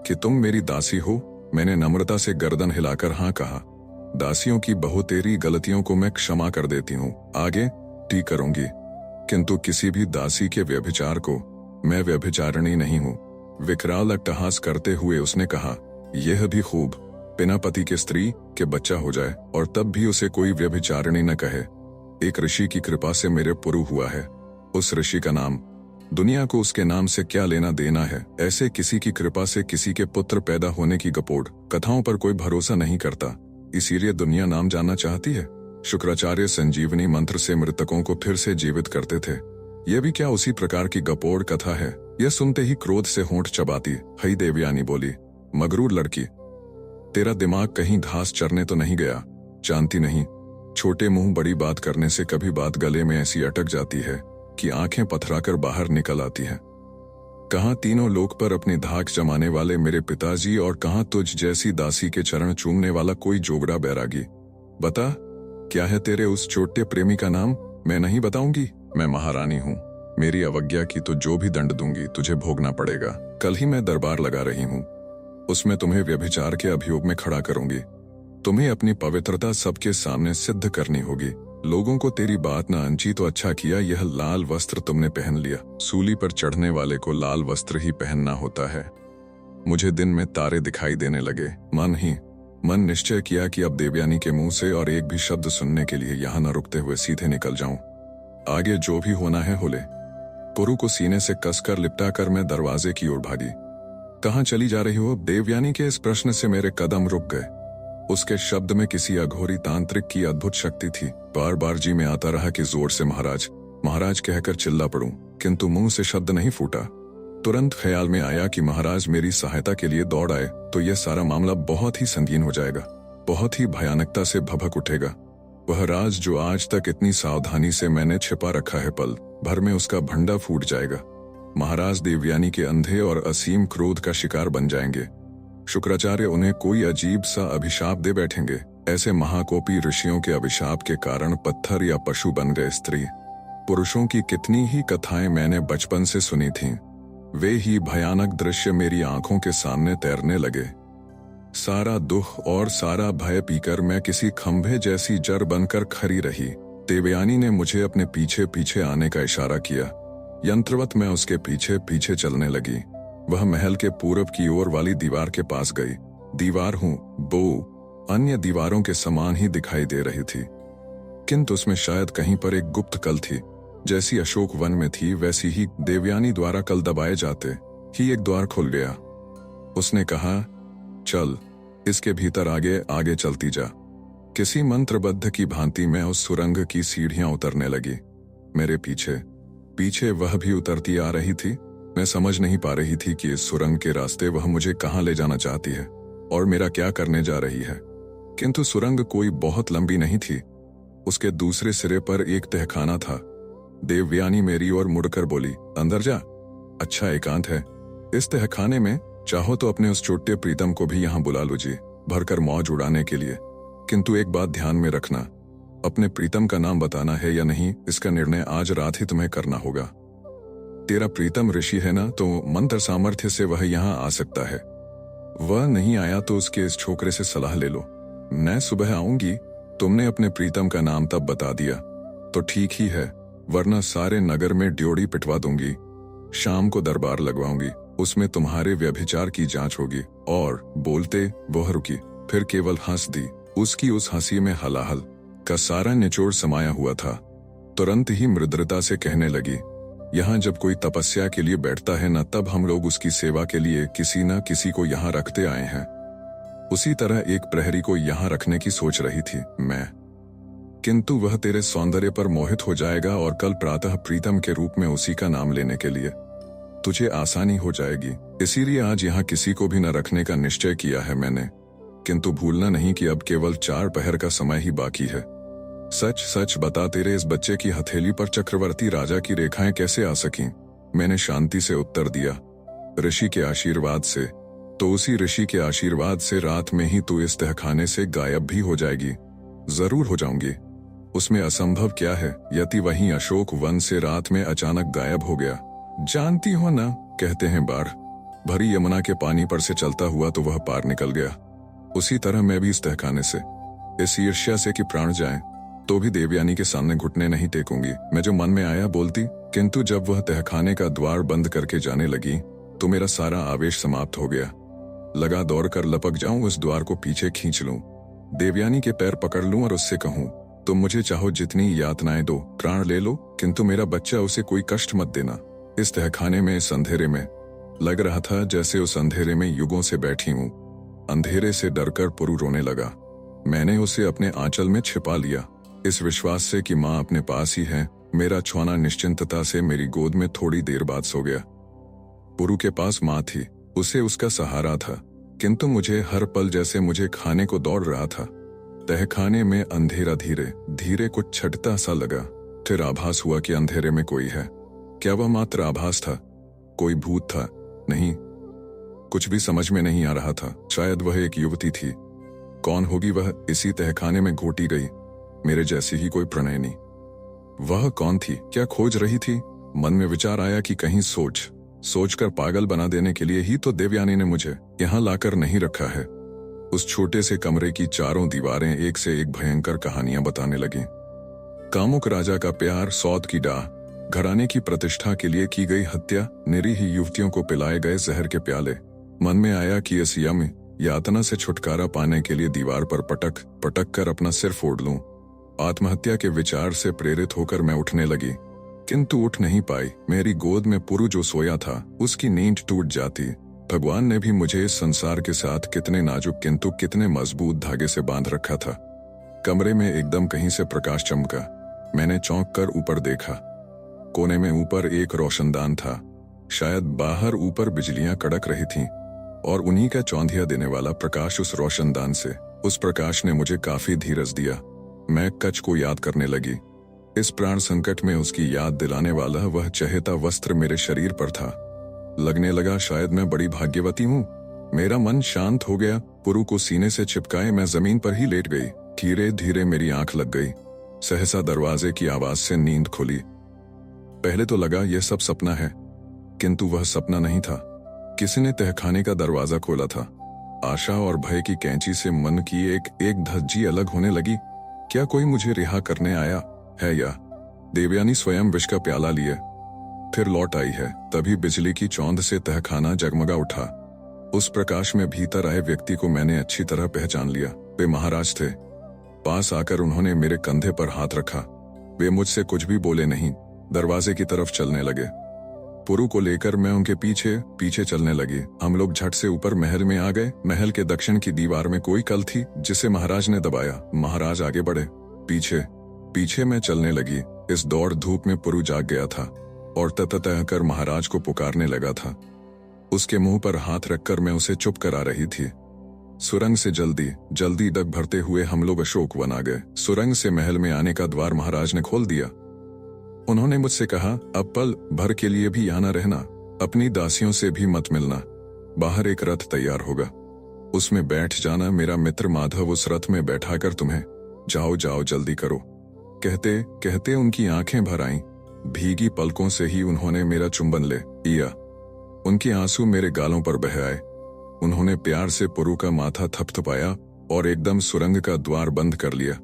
S1: कि तुम मेरी दासी हो? मैंने नम्रता से गर्दन हिलाकर हाँ कहा। दासियों की बहुतेरी गलतियों को मैं क्षमा कर देती हूँ, आगे ठीक करूंगी, किंतु किसी भी दासी के व्यभिचार को मैं व्यभिचारिणी नहीं हूँ। विकराल अट्टहास करते हुए उसने कहा, यह भी खूब, बिना पति के स्त्री के बच्चा हो जाए और तब भी उसे कोई व्यभिचारिणी न कहे। एक ऋषि की कृपा से मेरे पुरु हुआ है। उस ऋषि का नाम, दुनिया को उसके नाम से क्या लेना देना है। ऐसे किसी की कृपा से किसी के पुत्र पैदा होने की गपोड़ कथाओं पर कोई भरोसा नहीं करता, इसीलिए दुनिया नाम जानना चाहती है। शुक्राचार्य संजीवनी मंत्र से मृतकों को फिर से जीवित करते थे। यह भी क्या उसी प्रकार की गपोड़ कथा है? यह सुनते ही क्रोध से होंठ चबाती हई देवयानी बोली, मगरूर लड़की, तेरा दिमाग कहीं घास चरने तो नहीं गया? जानती नहीं, छोटे मुंह बड़ी बात करने से कभी बात गले में ऐसी अटक जाती है कि आंखें पथराकर बाहर निकल आती हैं। कहाँ तीनों लोक पर अपनी धाक जमाने वाले मेरे पिताजी और कहाँ तुझ जैसी दासी के चरण चूमने वाला कोई जोगड़ा बैरागी। बता, क्या है तेरे उस छोटे प्रेमी का नाम? मैं नहीं बताऊंगी। मैं महारानी हूँ, मेरी अवज्ञा की तो जो भी दंड दूंगी तुझे भोगना पड़ेगा। कल ही मैं दरबार लगा रही हूँ, उसमें तुम्हें व्यभिचार के अभियोग में खड़ा करूंगी। तुम्हें अपनी पवित्रता सबके सामने सिद्ध करनी होगी। लोगों को तेरी बात न अंची तो अच्छा किया यह लाल वस्त्र तुमने पहन लिया। सूली पर चढ़ने वाले को लाल वस्त्र ही पहनना होता है। मुझे दिन में तारे दिखाई देने लगे। मन निश्चय किया कि अब देवयानी के मुंह से और एक भी शब्द सुनने के लिए यहाँ न रुकते हुए सीधे निकल जाऊं। आगे जो भी होना है हो ले। पुरु को सीने से कसकर लिपटा कर मैं दरवाजे की ओर भागी। कहाँ चली जा रही हो? देवयानी के इस प्रश्न से मेरे कदम रुक गए। उसके शब्द में किसी अघोरी तांत्रिक की अद्भुत शक्ति थी। बार बार जी में आता रहा कि जोर से महाराज महाराज कहकर चिल्ला पड़ूं, किंतु मुंह से शब्द नहीं फूटा। तुरंत ख्याल में आया कि महाराज मेरी सहायता के लिए दौड़ आए तो यह सारा मामला बहुत ही संगीन हो जाएगा, बहुत ही भयानकता से भभक उठेगा। वह राज जो आज तक इतनी सावधानी से मैंने छिपा रखा है, पल भर में उसका भंडा फूट जाएगा। महाराज देवयानी के अंधे और असीम क्रोध का शिकार बन जाएंगे। शुक्राचार्य उन्हें कोई अजीब सा अभिशाप दे बैठेंगे। ऐसे महाकोपी ऋषियों के अभिशाप के कारण पत्थर या पशु बन गए स्त्री पुरुषों की कितनी ही कथाएं मैंने बचपन से सुनी थीं। वे ही भयानक दृश्य मेरी आंखों के सामने तैरने लगे। सारा दुख और सारा भय पीकर मैं किसी खंभे जैसी जड़ बनकर खड़ी रही। देवयानी ने मुझे अपने पीछे पीछे आने का इशारा किया। यंत्रवत मैं उसके पीछे पीछे चलने लगी। वह महल के पूरब की ओर वाली दीवार के पास गई। दीवार वो अन्य दीवारों के समान ही दिखाई दे रही थी, किंतु उसमें शायद कहीं पर एक गुप्त कल थी। जैसी अशोक वन में थी वैसी ही देवयानी द्वारा कल दबाए जाते ही एक द्वार खुल गया। उसने कहा, चल इसके भीतर आगे आगे चलती जा। किसी मंत्रबद्ध की भांति मैं उस सुरंग की सीढ़ियां उतरने लगी। मेरे पीछे पीछे वह भी उतरती आ रही थी। मैं समझ नहीं पा रही थी कि इस सुरंग के रास्ते वह मुझे कहां ले जाना चाहती है और मेरा क्या करने जा रही है। किंतु सुरंग कोई बहुत लंबी नहीं थी। उसके दूसरे सिरे पर एक तहखाना था। देवयानी मेरी ओर मुड़कर बोली, अंदर जा, अच्छा एकांत है। इस तहखाने में चाहो तो अपने उस छोटे प्रीतम को भी यहाँ बुला लो जी, भरकर मौज उड़ाने के लिए। किंतु एक बात ध्यान में रखना, अपने प्रीतम का नाम बताना है या नहीं, इसका निर्णय आज रात ही तुम्हें करना होगा। तेरा प्रीतम ऋषि है ना, तो मंत्र सामर्थ्य से वह यहाँ आ सकता है। वह नहीं आया तो उसके इस छोकरे से सलाह ले लो। मैं सुबह आऊंगी, तुमने अपने प्रीतम का नाम तब बता दिया तो ठीक ही है, वरना सारे नगर में ड्योढ़ी पिटवा दूंगी। शाम को दरबार लगवाऊंगी, उसमें तुम्हारे व्यभिचार की जांच होगी। और बोलते वह रुकी, फिर केवल हंस दी। उसकी उस हंसी में हलाहल का सारा निचोड़ समाया हुआ था। तुरंत ही मृदुता से कहने लगी, यहाँ जब कोई तपस्या के लिए बैठता है न, तब हम लोग उसकी सेवा के लिए किसी न किसी को यहाँ रखते आए हैं। उसी तरह एक प्रहरी को यहाँ रखने की सोच रही थी मैं, किंतु वह तेरे सौंदर्य पर मोहित हो जाएगा और कल प्रातः प्रीतम के रूप में उसी का नाम लेने के लिए तुझे आसानी हो जाएगी। इसीलिए आज यहाँ किसी को भी न रखने का निश्चय किया है मैंने। किंतु भूलना नहीं कि अब केवल 4 पहर का समय ही बाकी है। सच सच बता, तेरे इस बच्चे की हथेली पर चक्रवर्ती राजा की रेखाएं कैसे आ सकीं? मैंने शांति से उत्तर दिया, ऋषि के आशीर्वाद से। तो उसी ऋषि के आशीर्वाद से रात में ही तू इस तहखाने से गायब भी हो जाएगी। जरूर हो जाऊंगी, उसमें असंभव क्या है। यति वहीं अशोक वन से रात में अचानक गायब हो गया। जानती हो ना, कहते हैं बाढ़ भरी यमुना के पानी पर से चलता हुआ तो वह पार निकल गया। उसी तरह मैं भी इस तहखाने से, इस ईर्ष्या से कि प्राण जाए तो भी देवयानी के सामने घुटने नहीं टेकूंगी। मैं जो मन में आया बोलती, किंतु जब वह तहखाने का द्वार बंद करके जाने लगी तो मेरा सारा आवेश समाप्त हो गया। लगा दौड़कर लपक जाऊं, उस द्वार को पीछे खींच लूं, देवयानी के पैर पकड़ लूं और उससे कहूं, तुम मुझे चाहो जितनी यातनाएं दो, प्राण ले लो, किंतु मेरा बच्चा, उसे कोई कष्ट मत देना। इस तहखाने में, इस अंधेरे में लग रहा था जैसे उस अंधेरे में युगों से बैठी हूं। अंधेरे से डरकर पुरु रोने लगा। मैंने उसे अपने आंचल में छिपा लिया, इस विश्वास से कि माँ अपने पास ही है। मेरा छुआना निश्चिंतता से मेरी गोद में थोड़ी देर बाद सो गया। पुरु के पास माँ थी, उसे उसका सहारा था, किंतु मुझे हर पल जैसे मुझे खाने को दौड़ रहा था। तहखाने में अंधेरा धीरे धीरे कुछ छटता सा लगा। फिर आभास हुआ कि अंधेरे में कोई है। क्या वह मात्र आभास था? कोई भूत था? नहीं, कुछ भी समझ में नहीं आ रहा था। शायद वह एक युवती थी। कौन होगी वह? इसी तहखाने में घोटी गई, मेरे जैसी ही कोई प्रणयनी। वह कौन थी? क्या खोज रही थी? मन में विचार आया कि कहीं सोचकर पागल बना देने के लिए ही तो देवयानी ने मुझे यहाँ लाकर नहीं रखा है। उस छोटे से कमरे की चारों दीवारें एक से एक भयंकर कहानियां बताने लगी। कामुक राजा का प्यार, सौत की डाह, घराने की प्रतिष्ठा के लिए की गई हत्या, निरीह युवतियों को पिलाए गए जहर के प्याले। मन में आया कि इस यम यातना से छुटकारा पाने के लिए दीवार पर पटक पटक कर अपना सिर फोड़ लूं। आत्महत्या के विचार से प्रेरित होकर मैं उठने लगी, किंतु उठ नहीं पाई। मेरी गोद में पुरु जो सोया था, उसकी नींद टूट जाती। भगवान ने भी मुझे इस संसार के साथ कितने नाजुक किंतु कितने मजबूत धागे से बांध रखा था। कमरे में एकदम कहीं से प्रकाश चमका। मैंने चौंक कर ऊपर देखा। कोने में ऊपर एक रोशनदान था। शायद बाहर ऊपर बिजलियां कड़क रही थीं और उन्हीं का चौंधिया देने वाला प्रकाश उस रोशनदान से। उस प्रकाश ने मुझे काफी धीरज दिया। मैं कच को याद करने लगी। इस प्राण संकट में उसकी याद दिलाने वाला वह चहेता वस्त्र मेरे शरीर पर था। लगने लगा शायद मैं बड़ी भाग्यवती हूँ। मेरा मन शांत हो गया। पुरु को सीने से चिपकाए मैं जमीन पर ही लेट गई। धीरे धीरे मेरी आंख लग गई। सहसा दरवाजे की आवाज से नींद खुली। पहले तो लगा यह सब सपना है, किंतु वह सपना नहीं था। किसी ने तहखाने का दरवाजा खोला था। आशा और भय की कैंची से मन की एक एक धज्जी अलग होने लगी। क्या कोई मुझे रिहा करने आया है या देवयानी स्वयं विष का प्याला लिए फिर लौट आई है? तभी बिजली की चौंध से तहखाना जगमगा उठा। उस प्रकाश में भीतर आए व्यक्ति को मैंने अच्छी तरह पहचान लिया। वे महाराज थे। पास आकर उन्होंने मेरे कंधे पर हाथ रखा। वे मुझसे कुछ भी बोले नहीं, दरवाजे की तरफ चलने लगे। पुरु को लेकर मैं उनके पीछे पीछे चलने लगी। हम लोग झट से ऊपर महल में आ गए। महल के दक्षिण की दीवार में कोई कल थी जिसे महाराज ने दबाया। महाराज आगे बढ़े, पीछे पीछे मैं चलने लगी। इस दौड़ धूप में पुरु जाग गया था और ततः कर महाराज को पुकारने लगा था। उसके मुंह पर हाथ रखकर मैं उसे चुप करा रही थी। सुरंग से जल्दी जल्दी डग भरते हुए हम लोग अशोक वन आ गए। सुरंग से महल में आने का द्वार महाराज ने खोल दिया। उन्होंने मुझसे कहा, अब पल भर के लिए भी यहाँ न रहना, अपनी दासियों से भी मत मिलना। बाहर एक रथ तैयार होगा, उसमें बैठ जाना। मेरा मित्र माधव उस रथ में बैठाकर तुम्हें जाओ जाओ जल्दी करो। कहते कहते उनकी आंखें भर आईं। भीगी पलकों से ही उन्होंने मेरा चुंबन ले लिया। उनके आंसू मेरे गालों पर बह आए। उन्होंने प्यार से पुरु का माथा थपथपाया और एकदम सुरंग का द्वार बंद कर लिया।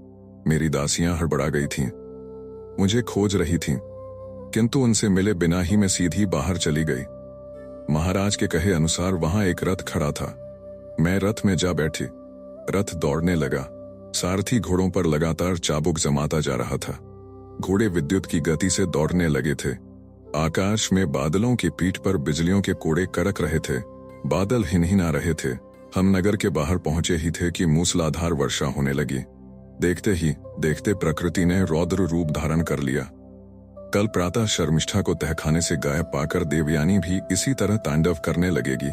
S1: मेरी दासियां हड़बड़ा गई थीं, मुझे खोज रही थीं, किंतु उनसे मिले बिना ही मैं सीधी बाहर चली गई। महाराज के कहे अनुसार वहां एक रथ खड़ा था। मैं रथ में जा बैठी। रथ दौड़ने लगा। सारथी घोड़ों पर लगातार चाबुक जमाता जा रहा था। घोड़े विद्युत की गति से दौड़ने लगे थे। आकाश में बादलों की पीठ पर बिजलियों के कोड़े करक रहे थे। बादल हिनहिना रहे थे। हम नगर के बाहर पहुंचे ही थे कि मूसलाधार वर्षा होने लगी। देखते ही देखते प्रकृति ने रौद्र रूप धारण कर लिया। कल प्रातः शर्मिष्ठा को तहखाने से गायब पाकर देवयानी भी इसी तरह तांडव करने लगेगी।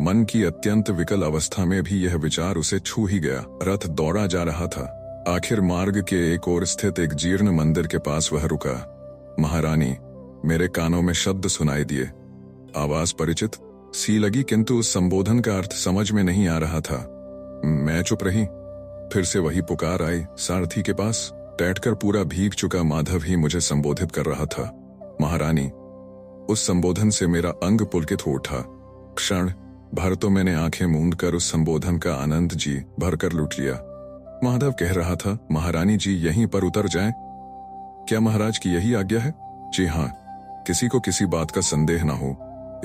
S1: मन की अत्यंत विकल अवस्था में भी यह विचार उसे छू ही गया। रथ दौड़ा जा रहा था। आखिर मार्ग के एक ओर स्थित एक जीर्ण मंदिर के पास वह रुका। महारानी, मेरे कानों में शब्द सुनाई दिए। आवाज परिचित सी लगी, किंतु उस संबोधन का अर्थ समझ में नहीं आ रहा था। मैं चुप रही। फिर से वही पुकार आई। सारथी के पास बैठकर पूरा भीग चुका माधव ही मुझे संबोधित कर रहा था। महारानी, उस संबोधन से मेरा अंग पुलकित हो उठा। क्षण भर तो मैंने आंखें मूंद कर उस संबोधन का आनंद जी भरकर लूट लिया। माधव कह रहा था, महारानी जी यहीं पर उतर जाएं? क्या महाराज की यही आज्ञा है? जी हाँ, किसी को किसी बात का संदेह न हो,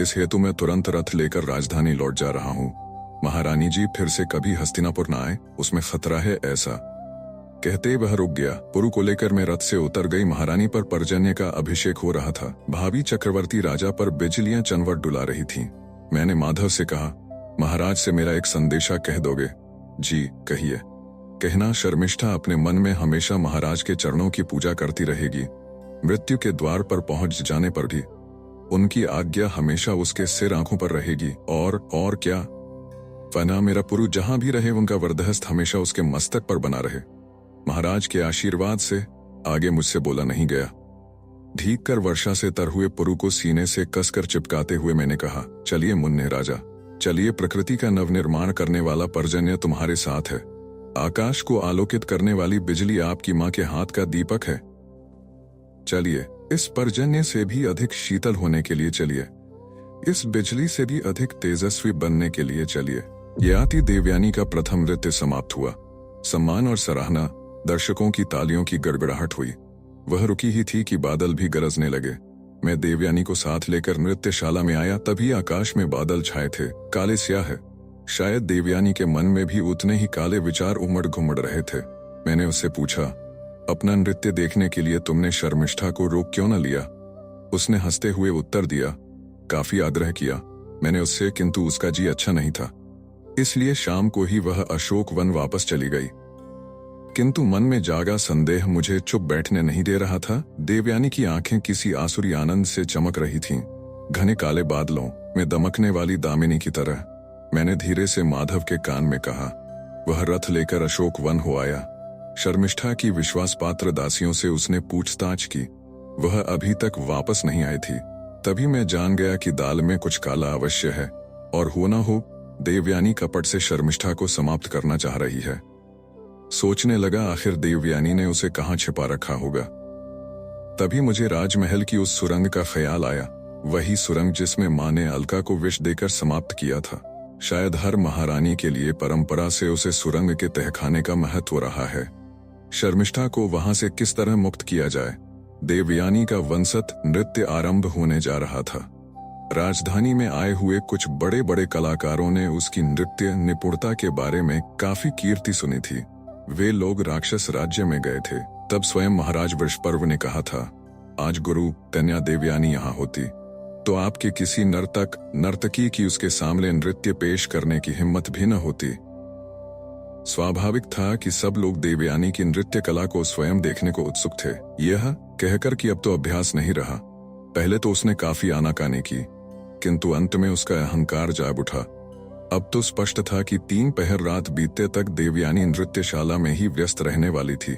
S1: इस हेतु मैं तुरंत रथ लेकर राजधानी लौट जा रहा हूँ। महारानी जी फिर से कभी हस्तिनापुर न आए, उसमें खतरा है ऐसा। कहते वह रुक गया। पुरु को लेकर मैं रथ से उतर गई। महारानी पर पर्जन्य का अभिषेक हो रहा था। भावी चक्रवर्ती राजा पर बिजलियां चनवट डुला रही थीं। मैंने माधव से कहा, महाराज से मेरा एक संदेशा कह दोगे? जी कहिए। कहना, शर्मिष्ठा अपने मन में हमेशा महाराज के चरणों की पूजा करती रहेगी। मृत्यु के द्वार पर पहुंच जाने पर भी उनकी आज्ञा हमेशा उसके सिर आंखों पर रहेगी। और क्या? फना मेरा पुरु जहां भी रहे उनका वरदहस्त हमेशा उसके मस्तक पर बना रहे। महाराज के आशीर्वाद से आगे मुझसे बोला नहीं गया। धीक कर वर्षा से तर हुए पुरु को सीने से कसकर चिपकाते हुए मैंने कहा, चलिए मुन्ने राजा, चलिए। प्रकृति का नवनिर्माण करने वाला पर्जन्य तुम्हारे साथ है। आकाश को आलोकित करने वाली बिजली आपकी मां के हाथ का दीपक है। चलिए, इस पर्जन्य से भी अधिक शीतल होने के लिए चलिए। इस बिजली से भी अधिक तेजस्वी बनने के लिए चलिए। ययाति देवयानी का प्रथम नृत्य समाप्त हुआ। सम्मान और सराहना, दर्शकों की तालियों की गड़गड़ाहट हुई। वह रुकी ही थी कि बादल भी गरजने लगे। मैं देवयानी को साथ लेकर नृत्यशाला में आया, तभी आकाश में बादल छाए थे, काले स्याह है। शायद देवयानी के मन में भी उतने ही काले विचार उमड़ घुमड़ रहे थे। मैंने उससे पूछा, अपना नृत्य देखने के लिए तुमने शर्मिष्ठा को रोक क्यों न लिया? उसने हंसते हुए उत्तर दिया, काफी आग्रह किया मैंने उससे, किंतु उसका जी अच्छा नहीं था, इसलिए शाम को ही वह अशोक वन वापस चली गई। किंतु मन में जागा संदेह मुझे चुप बैठने नहीं दे रहा था। देवयानी की आंखें किसी आसुरी आनंद से चमक रही थीं, घने काले बादलों में दमकने वाली दामिनी की तरह। मैंने धीरे से माधव के कान में कहा। वह रथ लेकर अशोक वन हो आया। शर्मिष्ठा की विश्वास पात्र दासियों से उसने पूछताछ की। वह अभी तक वापस नहीं आई थी। तभी मैं जान गया कि दाल में कुछ काला अवश्य है, और हो ना हो देवयानी कपट से शर्मिष्ठा को समाप्त करना चाह रही है। सोचने लगा आखिर देवयानी ने उसे कहाँ छिपा रखा होगा। तभी मुझे राजमहल की उस सुरंग का ख्याल आया, वही सुरंग जिसमें मां ने अलका को विष देकर समाप्त किया था। शायद हर महारानी के लिए परंपरा से उसे सुरंग के तहखाने का महत्व रहा है। शर्मिष्ठा को वहां से किस तरह मुक्त किया जाए। देवयानी का वंशत नृत्य आरंभ होने जा रहा था। राजधानी में आए हुए कुछ बड़े बड़े कलाकारों ने उसकी नृत्य निपुणता के बारे में काफी कीर्ति सुनी थी। वे लोग राक्षस राज्य में गए थे। तब स्वयं महाराज वृषपर्व ने कहा था, आज गुरु कन्या देवयानी यहाँ होती तो आपके किसी नर्तकी की उसके सामने नृत्य पेश करने की हिम्मत भी न होती। स्वाभाविक था कि सब लोग देवयानी की नृत्य कला को स्वयं देखने को उत्सुक थे। यह कहकर कि अब तो अभ्यास नहीं रहा। पहले तो उसने काफी आनाकानी की, किंतु अंत में उसका अहंकार जाग उठा। अब तो स्पष्ट था कि 3 पहर रात बीतते तक देवयानी नृत्यशाला में ही व्यस्त रहने वाली थी।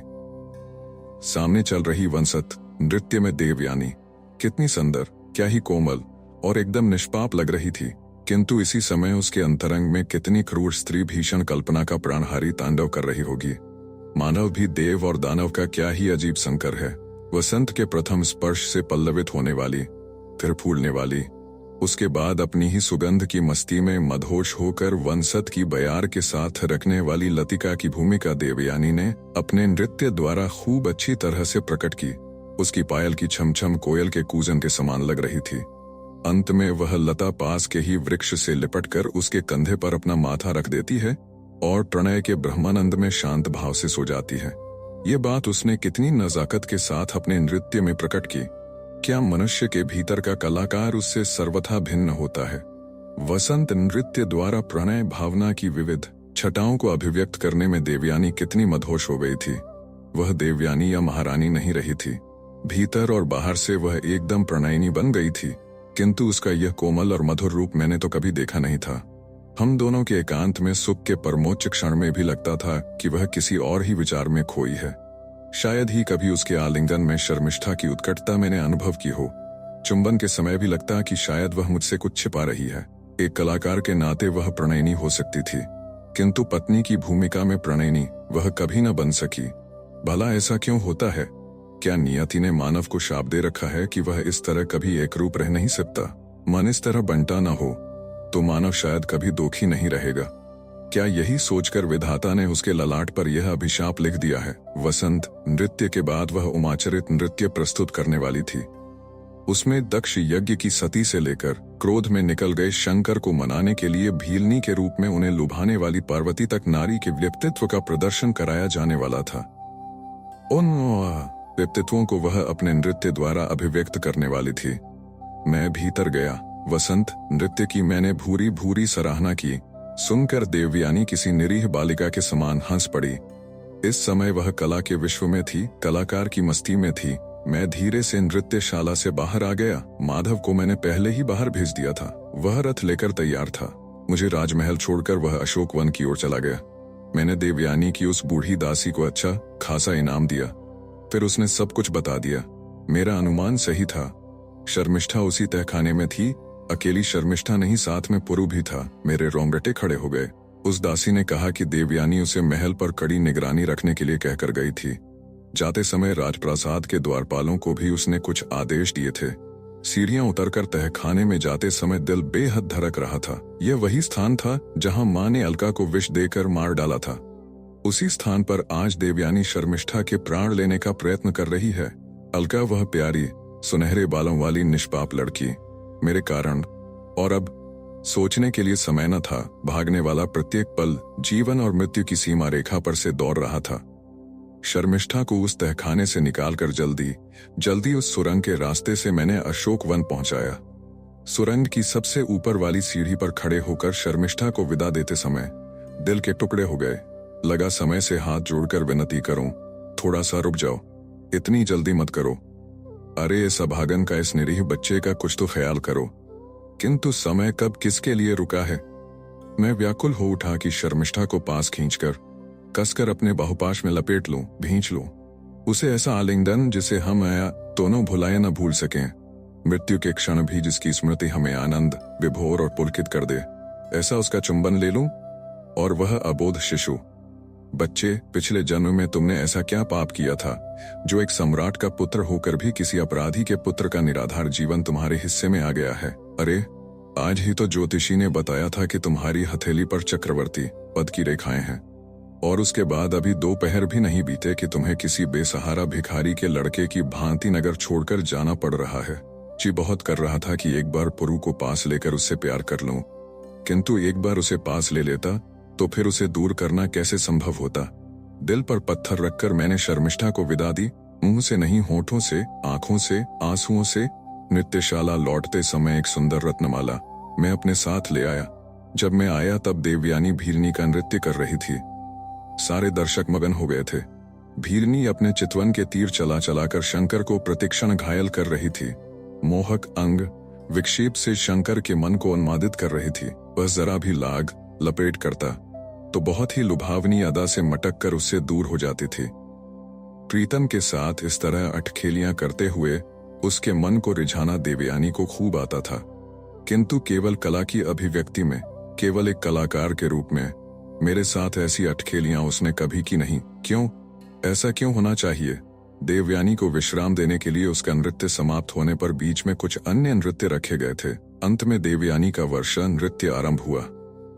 S1: सामने चल रही वंशत नृत्य में देवयानी कितनी सुंदर, क्या ही कोमल और एकदम निष्पाप लग रही थी, किंतु इसी समय उसके अंतरंग में कितनी क्रूर स्त्री भीषण कल्पना का प्राणहारी तांडव कर रही होगी। मानव भी देव और दानव का क्या ही अजीब संकर है। वसंत के प्रथम स्पर्श से पल्लवित होने वाली, फिर फूलने वाली, उसके बाद अपनी ही सुगंध की मस्ती में मदहोश होकर वंशत की बयार के साथ रखने वाली लतिका की भूमिका देवयानी ने अपने नृत्य द्वारा खूब अच्छी तरह से प्रकट की। उसकी पायल की छमछम कोयल के कूजन के समान लग रही थी। अंत में वह लता पास के ही वृक्ष से लिपटकर उसके कंधे पर अपना माथा रख देती है और प्रणय के ब्रह्मानंद में शांत भाव से सो जाती है। ये बात उसने कितनी नजाकत के साथ अपने नृत्य में प्रकट की। क्या मनुष्य के भीतर का कलाकार उससे सर्वथा भिन्न होता है। वसंत नृत्य द्वारा प्रणय भावना की विविध छटाओं को अभिव्यक्त करने में देवयानी कितनी मदहोश हो गई थी। वह देवयानी या महारानी नहीं रही थी। भीतर और बाहर से वह एकदम प्रणयिनी बन गई थी, किंतु उसका यह कोमल और मधुर रूप मैंने तो कभी देखा नहीं था। हम दोनों के एकांत में सुख के परमोच्च क्षण में भी लगता था कि वह किसी और ही विचार में खोई है। शायद ही कभी उसके आलिंगन में शर्मिष्ठा की उत्कटता मैंने अनुभव की हो। चुंबन के समय भी लगता कि शायद वह मुझसे कुछ छिपा रही है। एक कलाकार के नाते वह प्रणयिनी हो सकती थी, किंतु पत्नी की भूमिका में प्रणयिनी वह कभी न बन सकी। भला ऐसा क्यों होता है? क्या नियति ने मानव को शाप दे रखा है कि वह इस तरह कभी एक रूप रह नहीं सकता? मन इस तरह बनता न हो तो मानव शायद कभी दुखी नहीं रहेगा। क्या यही सोचकर विधाता ने उसके ललाट पर यह अभिशाप लिख दिया है? वसंत नृत्य के बाद वह उमाचरित नृत्य प्रस्तुत करने वाली थी। उसमें दक्ष यज्ञ की सती से लेकर क्रोध में निकल गए शंकर को मनाने के लिए भीलनी के रूप में उन्हें लुभाने वाली पार्वती तक नारी के व्यक्तित्व का प्रदर्शन कराया जाने वाला था। उन व्यक्तित्वों को वह अपने नृत्य द्वारा अभिव्यक्त करने वाली थी। मैं भीतर गया। वसंत नृत्य की मैंने भूरी भूरी सराहना की। सुनकर देवयानी किसी निरीह बालिका के समान हंस पड़ी। इस समय वह कला के विश्व में थी, कलाकार की मस्ती में थी। मैं धीरे से नृत्यशाला से बाहर आ गया। माधव को मैंने पहले ही बाहर भेज दिया था। वह रथ लेकर तैयार था। मुझे राजमहल छोड़कर वह अशोक वन की ओर चला गया। मैंने देवयानी की उस बूढ़ी दासी को अच्छा खासा इनाम दिया। फिर उसने सब कुछ बता दिया। मेरा अनुमान सही था। शर्मिष्ठा उसी तहखाने में थी। अकेली शर्मिष्ठा नहीं, साथ में पुरु भी था। मेरे रोंगटे खड़े हो गए। उस दासी ने कहा कि देवयानी उसे महल पर कड़ी निगरानी रखने के लिए कहकर गई थी। जाते समय राजप्रासाद के द्वारपालों को भी उसने कुछ आदेश दिए थे। सीढ़ियां उतरकर तहखाने में जाते समय दिल बेहद धड़क रहा था। यह वही स्थान था जहां मां ने अलका को विष देकर मार डाला था। उसी स्थान पर आज देवयानी शर्मिष्ठा के प्राण लेने का प्रयत्न कर रही है। अलका वह प्यारी सुनहरे बालों वाली निष्पाप लड़की मेरे कारण, और अब सोचने के लिए समय न था। भागने वाला प्रत्येक पल जीवन और मृत्यु की सीमा रेखा पर से दौड़ रहा था। शर्मिष्ठा को उस तहखाने से निकालकर जल्दी उस सुरंग के रास्ते से मैंने अशोक वन पहुंचाया। सुरंग की सबसे ऊपर वाली सीढ़ी पर खड़े होकर शर्मिष्ठा को विदा देते समय दिल के टुकड़े हो गए। लगा समय से हाथ जोड़कर विनती करूं, थोड़ा सा रुक जाओ, इतनी जल्दी मत करो। अरे इस अभागन का, इस निरीह बच्चे का कुछ तो ख्याल करो। किंतु समय कब किसके लिए रुका है। मैं व्याकुल हो उठा कि शर्मिष्ठा को पास खींचकर कसकर अपने बाहुपाश में लपेट लूं, भींच लूं। उसे ऐसा आलिंगन जिसे हम आया दोनों भुलाए न भूल सकें, मृत्यु के क्षण भी जिसकी स्मृति हमें आनंद, विभोर और पुलकित कर दे, ऐसा उसका चुंबन ले लूं। और वह अबोध शिशु। बच्चे, पिछले जन्म में तुमने ऐसा क्या पाप किया था जो एक सम्राट का पुत्र होकर भी किसी अपराधी के पुत्र का निराधार जीवन तुम्हारे हिस्से में आ गया है। अरे आज ही तो ज्योतिषी ने बताया था कि तुम्हारी हथेली पर चक्रवर्ती पद की रेखाएं हैं, और उसके बाद अभी 2 पहर भी नहीं बीते कि तुम्हें किसी बेसहारा भिखारी के लड़के की भांति नगर छोड़कर जाना पड़ रहा है। जी बहुत कर रहा था कि एक बार पुरु को पास लेकर उससे प्यार कर लूं, किंतु एक बार उसे पास ले लेता तो फिर उसे दूर करना कैसे संभव होता। दिल पर पत्थर रखकर मैंने शर्मिष्ठा को विदा दी, मुंह से नहीं होठों से, आंखों से, आंसुओं से। नृत्यशाला लौटते समय एक सुंदर रत्नमाला मैं अपने साथ ले आया। जब मैं आया तब देवयानी भीरनी का नृत्य कर रही थी। सारे दर्शक मगन हो गए थे। भीरनी अपने चितवन के तीर चला चलाकर शंकर को प्रतिक्षण घायल कर रही थी। मोहक अंग विक्षेप से शंकर के मन को उन्मादित कर रही थी। वह जरा भी लाग लपेट करता तो बहुत ही लुभावनी अदा से मटक कर उससे दूर हो जाती थी। प्रीतम के साथ इस तरह अटखेलियां करते हुए उसके मन को रिझाना देवयानी को खूब आता था, किंतु केवल कला की अभिव्यक्ति में, केवल एक कलाकार के रूप में मेरे साथ ऐसी अटखेलियां उसने कभी की नहीं। क्यों? ऐसा क्यों होना चाहिए? देवयानी को विश्राम देने के लिए उसका नृत्य समाप्त होने पर बीच में कुछ अन्य नृत्य रखे गए थे। अंत में देवयानी का वर्षा नृत्य आरंभ हुआ।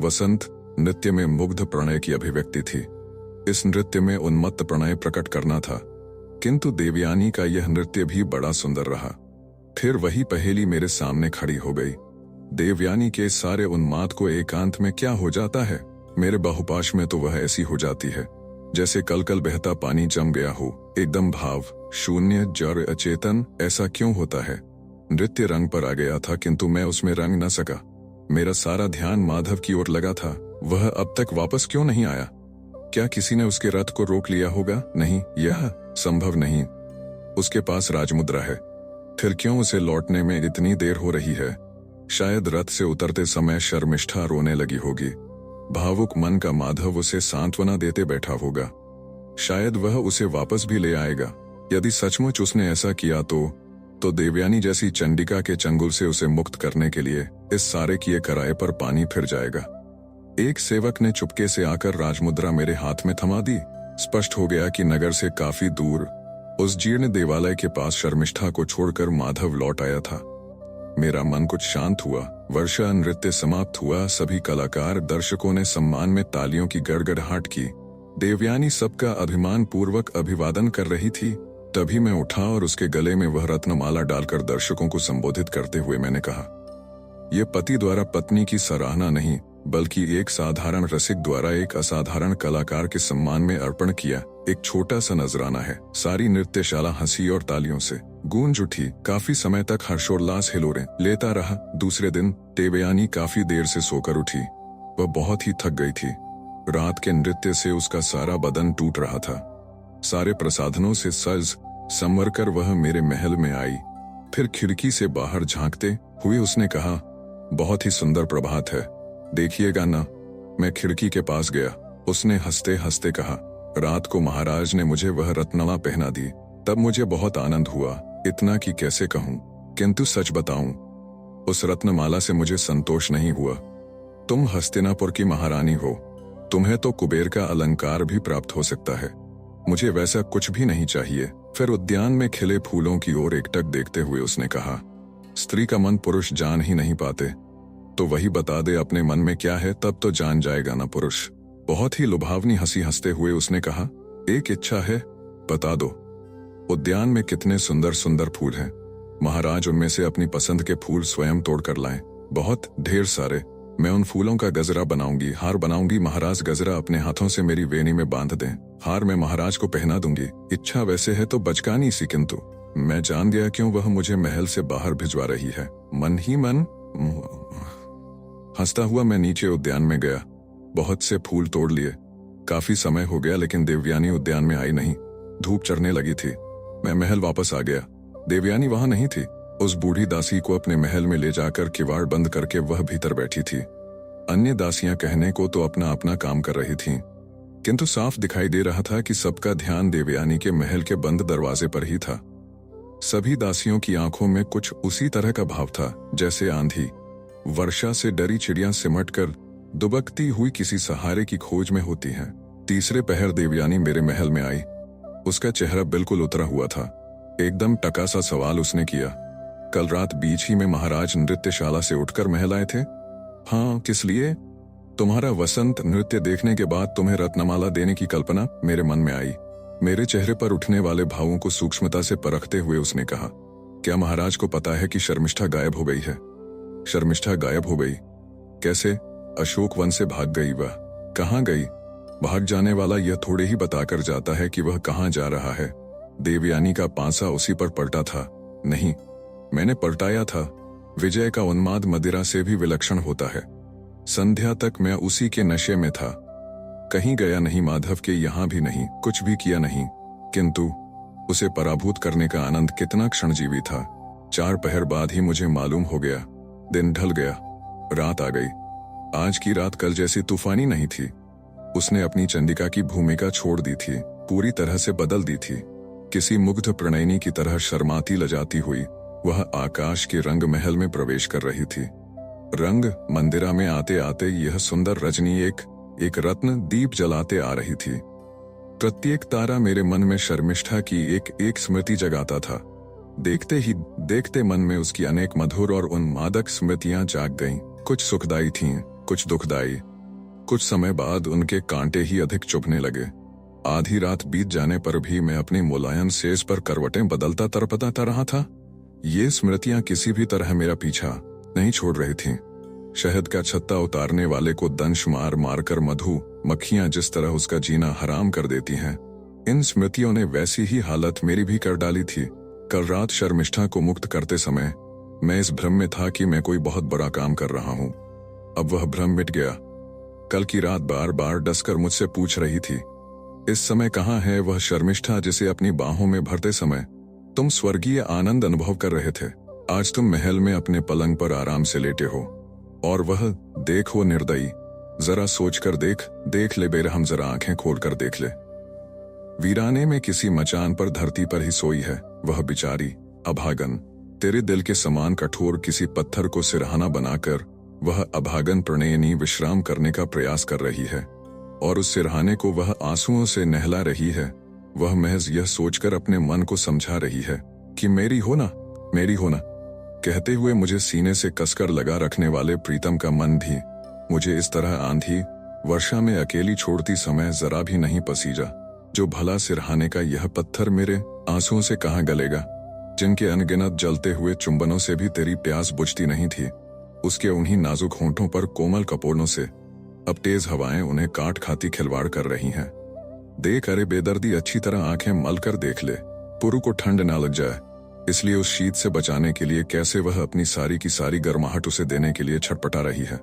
S1: वसंत नृत्य में मुग्ध प्रणय की अभिव्यक्ति थी। इस नृत्य में उन्मत्त प्रणय प्रकट करना था, किंतु देवयानी का यह नृत्य भी बड़ा सुंदर रहा। फिर वही पहेली मेरे सामने खड़ी हो गई। देवयानी के सारे उन्माद को एकांत में क्या हो जाता है, मेरे बाहुपाश में तो वह ऐसी हो जाती है जैसे कल बहता पानी जम गया हो, एकदम भाव शून्य, जड़ अचेतन। ऐसा क्यों होता है? नृत्य रंग पर आ गया था, किंतु मैं उसमें रंग न सका। मेरा सारा ध्यान माधव की ओर लगा था। वह अब तक वापस क्यों नहीं आया? क्या किसी ने उसके रथ को रोक लिया होगा? नहीं, यह संभव नहीं। उसके पास राजमुद्रा है, फिर क्यों उसे लौटने में इतनी देर हो रही है? शायद रथ से उतरते समय शर्मिष्ठा रोने लगी होगी। भावुक मन का माधव उसे सांत्वना देते बैठा होगा। शायद वह उसे वापस भी ले आएगा। यदि सचमुच उसने ऐसा किया तो देवयानी जैसी चंडिका के चंगुल से उसे मुक्त करने के लिए इस सारे किए कराए पर पानी फिर जाएगा। एक सेवक ने चुपके से आकर राजमुद्रा मेरे हाथ में थमा दी। स्पष्ट हो गया कि नगर से काफी दूर उस जीर्ण देवालय के पास शर्मिष्ठा को छोड़कर माधव लौट आया था। मेरा मन कुछ शांत हुआ। वर्षा नृत्य समाप्त हुआ। सभी कलाकार दर्शकों ने सम्मान में तालियों की गड़गड़ाहट की। देवयानी सबका अभिमान पूर्वक अभिवादन कर रही थी। तभी मैं उठा और उसके गले में वह रत्नमाला डालकर दर्शकों को संबोधित करते हुए मैंने कहा, यह पति द्वारा पत्नी की सराहना नहीं, बल्कि एक साधारण रसिक द्वारा एक असाधारण कलाकार के सम्मान में अर्पण किया एक छोटा सा नजराना है। सारी नृत्यशाला हंसी और तालियों से गूंज उठी। काफी समय तक हर्षोल्लास हिलोरे लेता रहा। दूसरे दिन देवयानी काफी देर से सोकर उठी। वह बहुत ही थक गई थी। रात के नृत्य से उसका सारा बदन टूट रहा था। सारे प्रसाधनों से सज संवर कर वह मेरे महल में आई। फिर खिड़की से बाहर झांकते हुए उसने कहा, बहुत ही सुंदर प्रभात है, देखिएगा ना। मैं खिड़की के पास गया। उसने हंसते हंसते कहा, रात को महाराज ने मुझे वह रत्नमाला पहना दी, तब मुझे बहुत आनंद हुआ, इतना कि कैसे कहूं। किंतु सच बताऊं, उस रत्नमाला से मुझे संतोष नहीं हुआ। तुम हस्तिनापुर की महारानी हो, तुम्हें तो कुबेर का अलंकार भी प्राप्त हो सकता है। मुझे वैसा कुछ भी नहीं चाहिए। फिर उद्यान में खिले फूलों की ओर एकटक देखते हुए उसने कहा, स्त्री का मन पुरुष जान ही नहीं पाते, तो वही बता दे अपने मन में क्या है, तब तो जान जाएगा ना पुरुष। बहुत ही लुभावनी हंसी हंसते हुए उसने कहा, एक इच्छा है, बता दो। उद्यान में कितने सुंदर सुंदर फूल हैं। महाराज उनमें से अपनी पसंद के फूल स्वयं तोड़ कर लाएं, बहुत ढेर सारे। मैं उन फूलों का गजरा बनाऊंगी, हार बनाऊंगी। महाराज गजरा अपने हाथों से मेरी वेणी में बांध दें, हार मैं महाराज को पहना दूंगी। इच्छा वैसे है तो बचकानी सी, किंतु मैं जान गया क्यों वह मुझे महल से बाहर भिजवा रही है। मन ही मन हंसता हुआ मैं नीचे उद्यान में गया। बहुत से फूल तोड़ लिए। काफी समय हो गया लेकिन देवयानी उद्यान में आई नहीं। धूप चढ़ने लगी थी। मैं महल वापस आ गया। देवयानी वहां नहीं थी। उस बूढ़ी दासी को अपने महल में ले जाकर किवाड़ बंद करके वह भीतर बैठी थी। अन्य दासियां कहने को तो अपना अपना काम कर रही थीं, किंतु साफ दिखाई दे रहा था कि सबका ध्यान देवयानी के महल के बंद दरवाजे पर ही था। सभी दासियों की आंखों में कुछ उसी तरह का भाव था जैसे आंधी, वर्षा से डरी चिड़ियां सिमटकर दुबकती हुई किसी सहारे की खोज में होती हैं। तीसरे पहर देवयानी मेरे महल में आई। उसका चेहरा बिल्कुल उतरा हुआ था। एकदम टका सा सवाल उसने किया, कल रात बीच ही में महाराज नृत्यशाला से उठकर महल आए थे? हाँ, किस लिए? तुम्हारा वसंत नृत्य देखने के बाद तुम्हें रत्नमाला देने की कल्पना मेरे मन में आई। मेरे चेहरे पर उठने वाले भावों को सूक्ष्मता से परखते हुए उसने कहा, क्या महाराज को पता है कि शर्मिष्ठा गायब हो गई है? शर्मिष्ठा गायब हो गई? कैसे? अशोक वन से भाग गई। वह कहाँ गई? भाग जाने वाला यह थोड़े ही बताकर जाता है कि वह कहाँ जा रहा है। देवयानी का पांसा उसी पर पलटा था। नहीं, मैंने पलटाया था। विजय का उन्माद मदिरा से भी विलक्षण होता है। संध्या तक मैं उसी के नशे में था। कहीं गया नहीं, माधव के यहां भी नहीं, कुछ भी किया नहीं, किंतु उसे पराभूत करने का आनंद कितना क्षणजीवी था। 4 पहर बाद ही मुझे मालूम हो गया। दिन ढल गया, रात आ गई। आज की रात कल जैसी तूफानी नहीं थी। उसने अपनी चंडिका की भूमिका छोड़ दी थी, पूरी तरह से बदल दी थी। किसी मुग्ध प्रणयिनी की तरह शर्माती लजाती हुई वह आकाश के रंग महल में प्रवेश कर रही थी। रंग मंदिरा में आते आते यह सुंदर रजनी एक रत्न दीप जलाते आ रही थी। प्रत्येक तारा मेरे मन में शर्मिष्ठा की एक स्मृति जगाता था। देखते ही देखते मन में उसकी अनेक मधुर और उन्मादक स्मृतियां जाग गईं। कुछ सुखदायी थीं, कुछ दुखदायी। कुछ समय बाद उनके कांटे ही अधिक चुभने लगे। आधी रात बीत जाने पर भी मैं अपनी मुलायम सेज पर करवटें बदलता तरपता रहा था। ये स्मृतियां किसी भी तरह मेरा पीछा नहीं छोड़ रही थीं। शहद का छत्ता उतारने वाले को दंश मार मारकर मधु मक्खियां जिस तरह उसका जीना हराम कर देती हैं, इन स्मृतियों ने वैसी ही हालत मेरी भी कर डाली थी। कल रात शर्मिष्ठा को मुक्त करते समय मैं इस भ्रम में था कि मैं कोई बहुत बड़ा काम कर रहा हूं। अब वह भ्रम मिट गया। कल की रात बार बार डसकर मुझसे पूछ रही थी, इस समय कहाँ है वह शर्मिष्ठा जिसे अपनी बाहों में भरते समय तुम स्वर्गीय आनंद अनुभव कर रहे थे? आज तुम महल में अपने पलंग पर आराम से लेटे हो, और वह देखो निर्दयी, जरा सोचकर देख ले बेरहम, जरा आंखें खोलकर देख ले। वीराने में किसी मचान पर धरती पर ही सोई है वह बिचारी अभागन। तेरे दिल के समान कठोर किसी पत्थर को सिरहाना बनाकर वह अभागन प्रणयिनी विश्राम करने का प्रयास कर रही है, और उस सिरहाने को वह आंसुओं से नहला रही है। वह महज यह सोचकर अपने मन को समझा रही है कि मेरी हो ना, मेरी हो ना। कहते हुए मुझे सीने से कसकर लगा रखने वाले प्रीतम का मन भी मुझे इस तरह आंधी वर्षा में अकेली छोड़ती समय जरा भी नहीं पसीजा। जो भला सिरहाने का यह पत्थर मेरे आंसुओं से कहाँ गलेगा, जिनके अनगिनत जलते हुए चुंबनों से भी तेरी प्यास बुझती नहीं थी। उसके उन्हीं नाजुक होंठों पर कोमल कपोलों से अब तेज हवाएं उन्हें काट खाती खिलवाड़ कर रही हैं। देख, अरे बेदर्दी, अच्छी तरह आंखें मलकर देख ले, पुरु को ठंड ना लग जाए। इसलिए उस शीत से बचाने के लिए कैसे वह अपनी सारी की सारी गर्माहट उसे देने के लिए छटपटा रही है।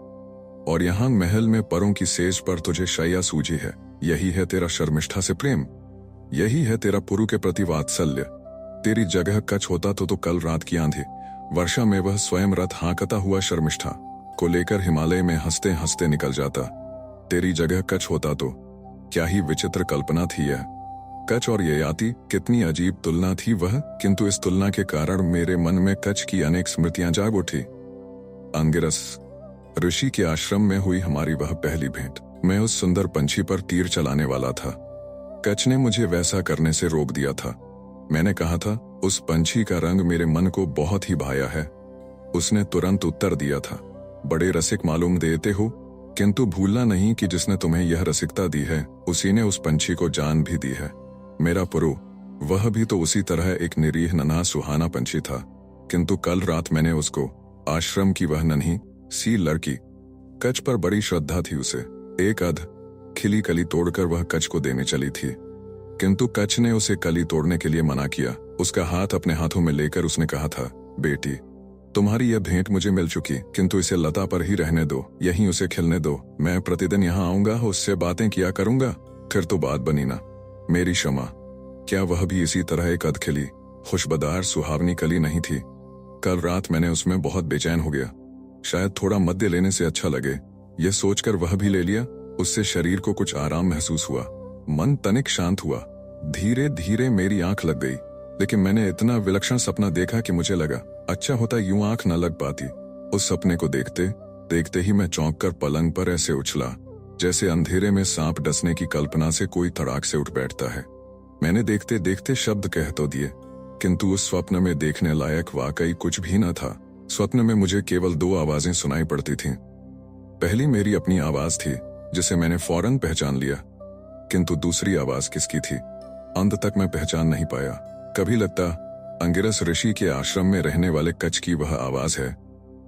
S1: और यहाँ महल में परों की सेज पर तुझे शैया सूझी है। यही है तेरा शर्मिष्ठा से प्रेम, यही है तेरा पुरु के प्रति वात्सल्य। तेरी जगह कच होता तो कल रात की आंधी वर्षा में वह स्वयं रथ हाँकता हुआ शर्मिष्ठा को लेकर हिमालय में हंसते हंसते निकल जाता। तेरी जगह कच होता तो क्या ही विचित्र कल्पना थी यह। कच और ययाति, कितनी अजीब तुलना थी वह, किंतु इस तुलना के कारण मेरे मन में कच की अनेक स्मृतियां जाग उठी। अंगिरस ऋषि के आश्रम में हुई हमारी वह पहली भेंट। मैं उस सुंदर पंछी पर तीर चलाने वाला था। कच ने मुझे वैसा करने से रोक दिया था। मैंने कहा था, उस पंछी का रंग मेरे मन को बहुत ही भाया है। उसने तुरंत उत्तर दिया था, बड़े रसिक मालूम देते हो, किंतु भूलना नहीं कि जिसने तुम्हें यह रसिकता दी है उसी ने उस पंछी को जान भी दी है। मेरा पुरु, वह भी तो उसी तरह एक निरीह नन्हा सुहाना पंछी था, किंतु कल रात मैंने उसको आश्रम की वह नन्ही सी लड़की कच पर बड़ी श्रद्धा थी। उसे एक अध खिली कली तोड़कर वह कच को देने चली थी, किंतु कच ने उसे कली तोड़ने के लिए मना किया। उसका हाथ अपने हाथों में लेकर उसने कहा था, बेटी, तुम्हारी यह भेंट मुझे मिल चुकी, किंतु इसे लता पर ही रहने दो, यहीं उसे खिलने दो। मैं प्रतिदिन यहाँ आऊंगा, उससे बातें किया करूंगा। फिर तो बात बनी ना। मेरी क्षमा, क्या वह भी इसी तरह एक अधखिली खुशबदार सुहावनी कली नहीं थी? कल रात मैंने उसमें बहुत बेचैन हो गया। शायद थोड़ा मद्य लेने से अच्छा लगे, यह सोचकर वह भी ले लिया। उससे शरीर को कुछ आराम महसूस हुआ, मन तनिक शांत हुआ। धीरे धीरे मेरी आंख लग गई, लेकिन मैंने इतना विलक्षण सपना देखा कि मुझे लगा अच्छा होता यूं आंख न लग पाती। उस सपने को देखते देखते ही मैं चौंक कर पलंग पर ऐसे उछला जैसे अंधेरे में सांप डसने की कल्पना से कोई तड़ाक से उठ बैठता है। मैंने देखते देखते शब्द कह तो दिए, किंतु उस स्वप्न में देखने लायक वाकई कुछ भी न था। स्वप्न में मुझे केवल 2 आवाजें सुनाई पड़ती थीं। पहली मेरी अपनी आवाज थी, जिसे मैंने फौरन पहचान लिया, किंतु दूसरी आवाज किसकी थी, अंत तक मैं पहचान नहीं पाया। कभी लगता अंगिरस ऋषि के आश्रम में रहने वाले कच्छ की वह आवाज है,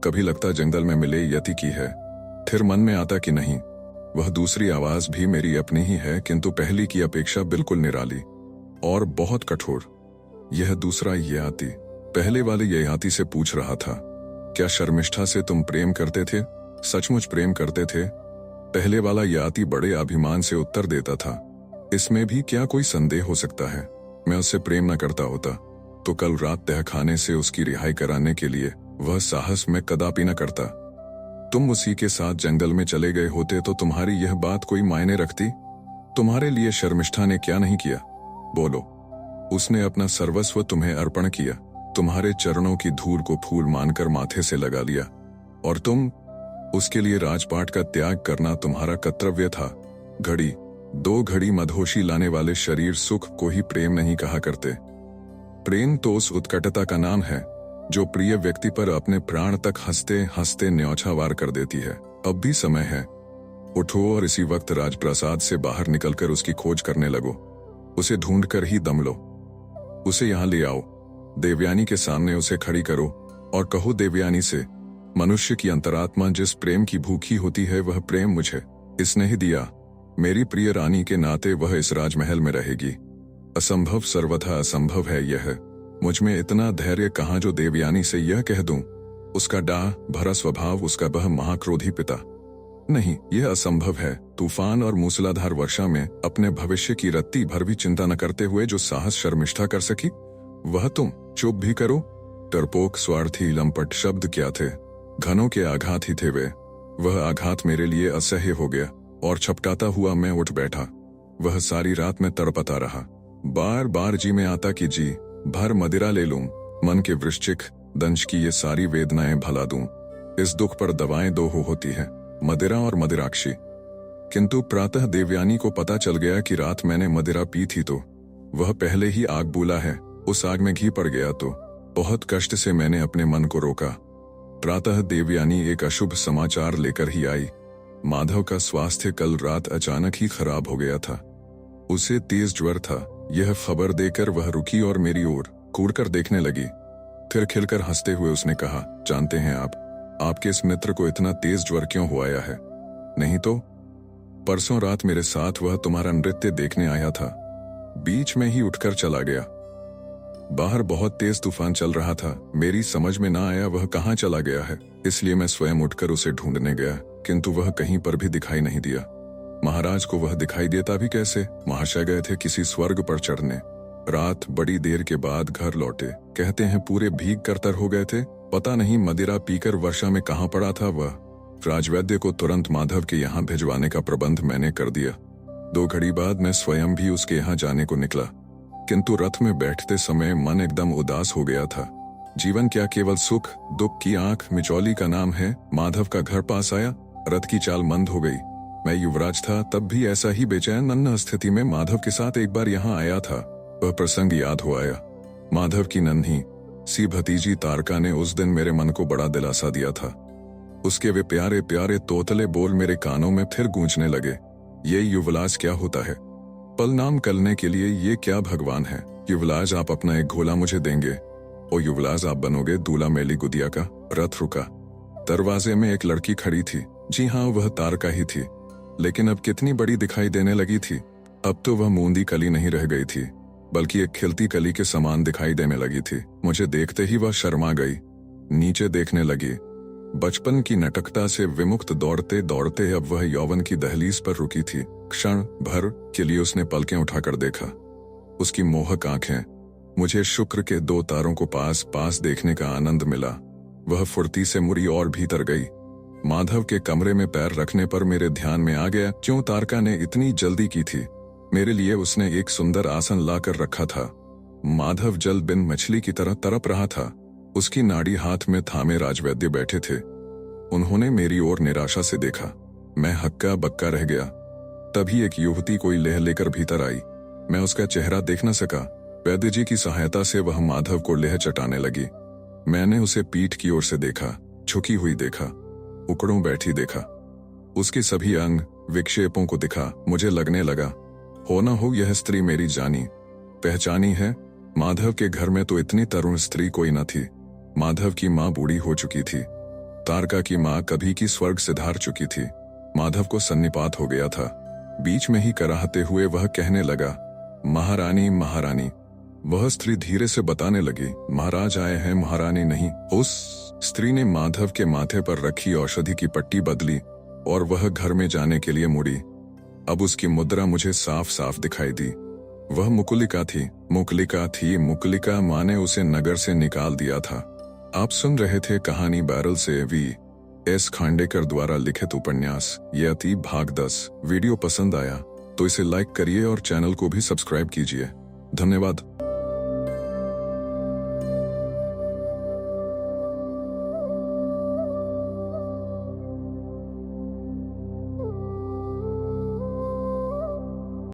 S1: कभी लगता जंगल में मिले यति की है। फिर मन में आता कि नहीं, वह दूसरी आवाज भी मेरी अपनी ही है, किंतु पहली की अपेक्षा बिल्कुल निराली और बहुत कठोर। यह दूसरा ययाति पहले वाले ययाति से पूछ रहा था, क्या शर्मिष्ठा से तुम प्रेम करते थे? सचमुच प्रेम करते थे? पहले वाला ययाति बड़े अभिमान से उत्तर देता था, इसमें भी क्या कोई संदेह हो सकता है? मैं उससे प्रेम न करता होता तो कल रात तहखाने से उसकी रिहाई कराने के लिए वह साहस मैं कदापि न करता। तुम उसी के साथ जंगल में चले गए होते तो तुम्हारी यह बात कोई मायने रखती? तुम्हारे लिए शर्मिष्ठा ने क्या नहीं किया? बोलो। उसने अपना सर्वस्व तुम्हें अर्पण किया, तुम्हारे चरणों की धूल को फूल मानकर माथे से लगा लिया, और तुम उसके लिए राजपाट का त्याग करना तुम्हारा कर्तव्य था। घड़ी 2 घड़ी मधोशी लाने वाले शरीर सुख को ही प्रेम नहीं कहा करते। प्रेम तो उस उत्कटता का नाम है जो प्रिय व्यक्ति पर अपने प्राण तक हंसते हंसते न्योछावार कर देती है। अब भी समय है, उठो और इसी वक्त राजप्रासाद से बाहर निकलकर उसकी खोज करने लगो। उसे ढूंढकर ही दम लो, उसे यहाँ ले आओ। देवयानी के सामने उसे खड़ी करो और कहो देवयानी से, मनुष्य की अंतरात्मा जिस प्रेम की भूखी होती है वह प्रेम मुझे इसने ही दिया। मेरी प्रिय रानी के नाते वह इस राजमहल में रहेगी। असंभव सर्वथा असंभव है यह। मुझ में इतना धैर्य कहाँ जो देवयानी से यह कह दूं, उसका डाह भरा स्वभाव, उसका वह महाक्रोधी पिता। नहीं, यह असंभव है। तूफान और मूसलाधार वर्षा में अपने भविष्य की रत्ती भर भी चिंता न करते हुए जो साहस शर्मिष्ठा कर सकी, वह तुम। चुप भी करो। डरपोक, स्वार्थी, लंपट शब्द क्या थे? घनों के आघात ही थे वे। वह आघात मेरे लिए असह्य हो गया और छपटाता हुआ मैं उठ बैठा। वह सारी रात में तड़पता रहा। बार बार जी में आता कि जी भर मदिरा ले लूं, मन के वृश्चिक दंश की ये सारी वेदनाएं भला दूं। इस दुख पर दवाएं 2 होती है, मदिरा और मदिराक्षी। किंतु प्रातः देवयानी को पता चल गया कि रात मैंने मदिरा पी थी तो वह पहले ही आग बुला है। उस आग में घी पड़ गया तो बहुत कष्ट से मैंने अपने मन को रोका। प्रातः देवयानी एक अशुभ समाचार लेकर ही आई। माधव का स्वास्थ्य कल रात अचानक ही खराब हो गया था। उसे तेज ज्वर था। यह खबर देकर वह रुकी और मेरी ओर कूड़कर देखने लगी। फिर खिलकर हंसते हुए उसने कहा, जानते हैं आप, आपके इस मित्र को इतना तेज ज्वर क्यों हो आया है? नहीं तो परसों रात मेरे साथ वह तुम्हारा नृत्य देखने आया था, बीच में ही उठकर चला गया। बाहर बहुत तेज तूफान चल रहा था। मेरी समझ में ना आया वह कहाँ चला गया है, इसलिए मैं स्वयं उठकर उसे ढूंढने गया, किंतु वह कहीं पर भी दिखाई नहीं दिया। महाराज को वह दिखाई देता भी कैसे? महाशय गए थे किसी स्वर्ग पर चढ़ने। रात बड़ी देर के बाद घर लौटे। कहते हैं पूरे भीग कर तर हो गए थे। पता नहीं मदिरा पीकर वर्षा में कहाँ पड़ा था वह। राजवैद्य को तुरंत माधव के यहाँ भिजवाने का प्रबंध मैंने कर दिया। 2 घड़ी बाद मैं स्वयं भी उसके यहाँ जाने को निकला, किंतु रथ में बैठते समय मन एकदम उदास हो गया था। जीवन क्या केवल सुख दुख की आंख मिचौली का नाम है? माधव का घर पास आया, रथ की चाल मंद हो गई। मैं युवराज था तब भी ऐसा ही बेचैन नन्हा स्थिति में माधव के साथ एक बार यहाँ आया था। वह प्रसंग याद हो आया। माधव की नन्ही सी भतीजी तारका ने उस दिन मेरे मन को बड़ा दिलासा दिया था। उसके वे प्यारे प्यारे तोतले बोल मेरे कानों में फिर गूंजने लगे। ये युवराज क्या होता है? पल नाम करने के लिए ये क्या भगवान है? युवराज आप अपना एक घोला मुझे देंगे? ओ युवराज आप बनोगे दूल्हा मेली गुदिया का? रथ रुका। दरवाजे में एक लड़की खड़ी थी। जी हाँ, वह तारका ही थी, लेकिन अब कितनी बड़ी दिखाई देने लगी थी। अब तो वह मूंदी कली नहीं रह गई थी, बल्कि एक खिलती कली के समान दिखाई देने लगी थी। मुझे देखते ही वह शर्मा गई, नीचे देखने लगी। बचपन की नटकता से विमुक्त दौड़ते दौड़ते अब वह यौवन की दहलीज पर रुकी थी। क्षण भर के लिए उसने पलकें उठाकर देखा। उसकी मोहक आंखें, मुझे शुक्र के 2 तारों को पास पास देखने का आनंद मिला। वह फुर्ती से मुड़ी और भीतर गई। माधव के कमरे में पैर रखने पर मेरे ध्यान में आ गया क्यों तारका ने इतनी जल्दी की थी। मेरे लिए उसने एक सुंदर आसन ला कर रखा था। माधव जल बिन मछली की तरह तड़प रहा था। उसकी नाड़ी हाथ में थामे राजवैद्य बैठे थे। उन्होंने मेरी ओर निराशा से देखा। मैं हक्का बक्का रह गया। तभी एक युवती कोई लेह लेकर भीतर आई। मैं उसका चेहरा देख न सका। वैद्य जी की सहायता से वह माधव को लेह चटाने लगी। मैंने उसे पीठ की ओर से देखा, झुकी हुई देखा, उकड़ों बैठी देखा। उसके सभी अंग विक्षेपों को दिखा। मुझे लगने लगा, हो न हो यह स्त्री मेरी जानी पहचानी है। माधव के घर में तो इतनी तरुण स्त्री कोई न थी। माधव की माँ बूढ़ी हो चुकी थी। तारका की माँ कभी की स्वर्ग सिधार चुकी थी। माधव को सन्निपात हो गया था। बीच में ही कराहते हुए वह कहने लगा, महारानी महारानी। वह स्त्री धीरे से बताने लगी, महाराज आए हैं, महारानी नहीं। उस स्त्री ने माधव के माथे पर रखी औषधि की पट्टी बदली और वह घर में जाने के लिए मुड़ी। अब उसकी मुद्रा मुझे साफ साफ दिखाई दी। वह मुकुलिका थी। मुकुलिका माँ ने उसे नगर से निकाल दिया था। आप सुन रहे थे कहानी बैरल से V.S. खांडेकर द्वारा लिखित उपन्यास यति भाग 10। वीडियो पसंद आया तो इसे लाइक करिए और चैनल को भी सब्सक्राइब कीजिए। धन्यवाद।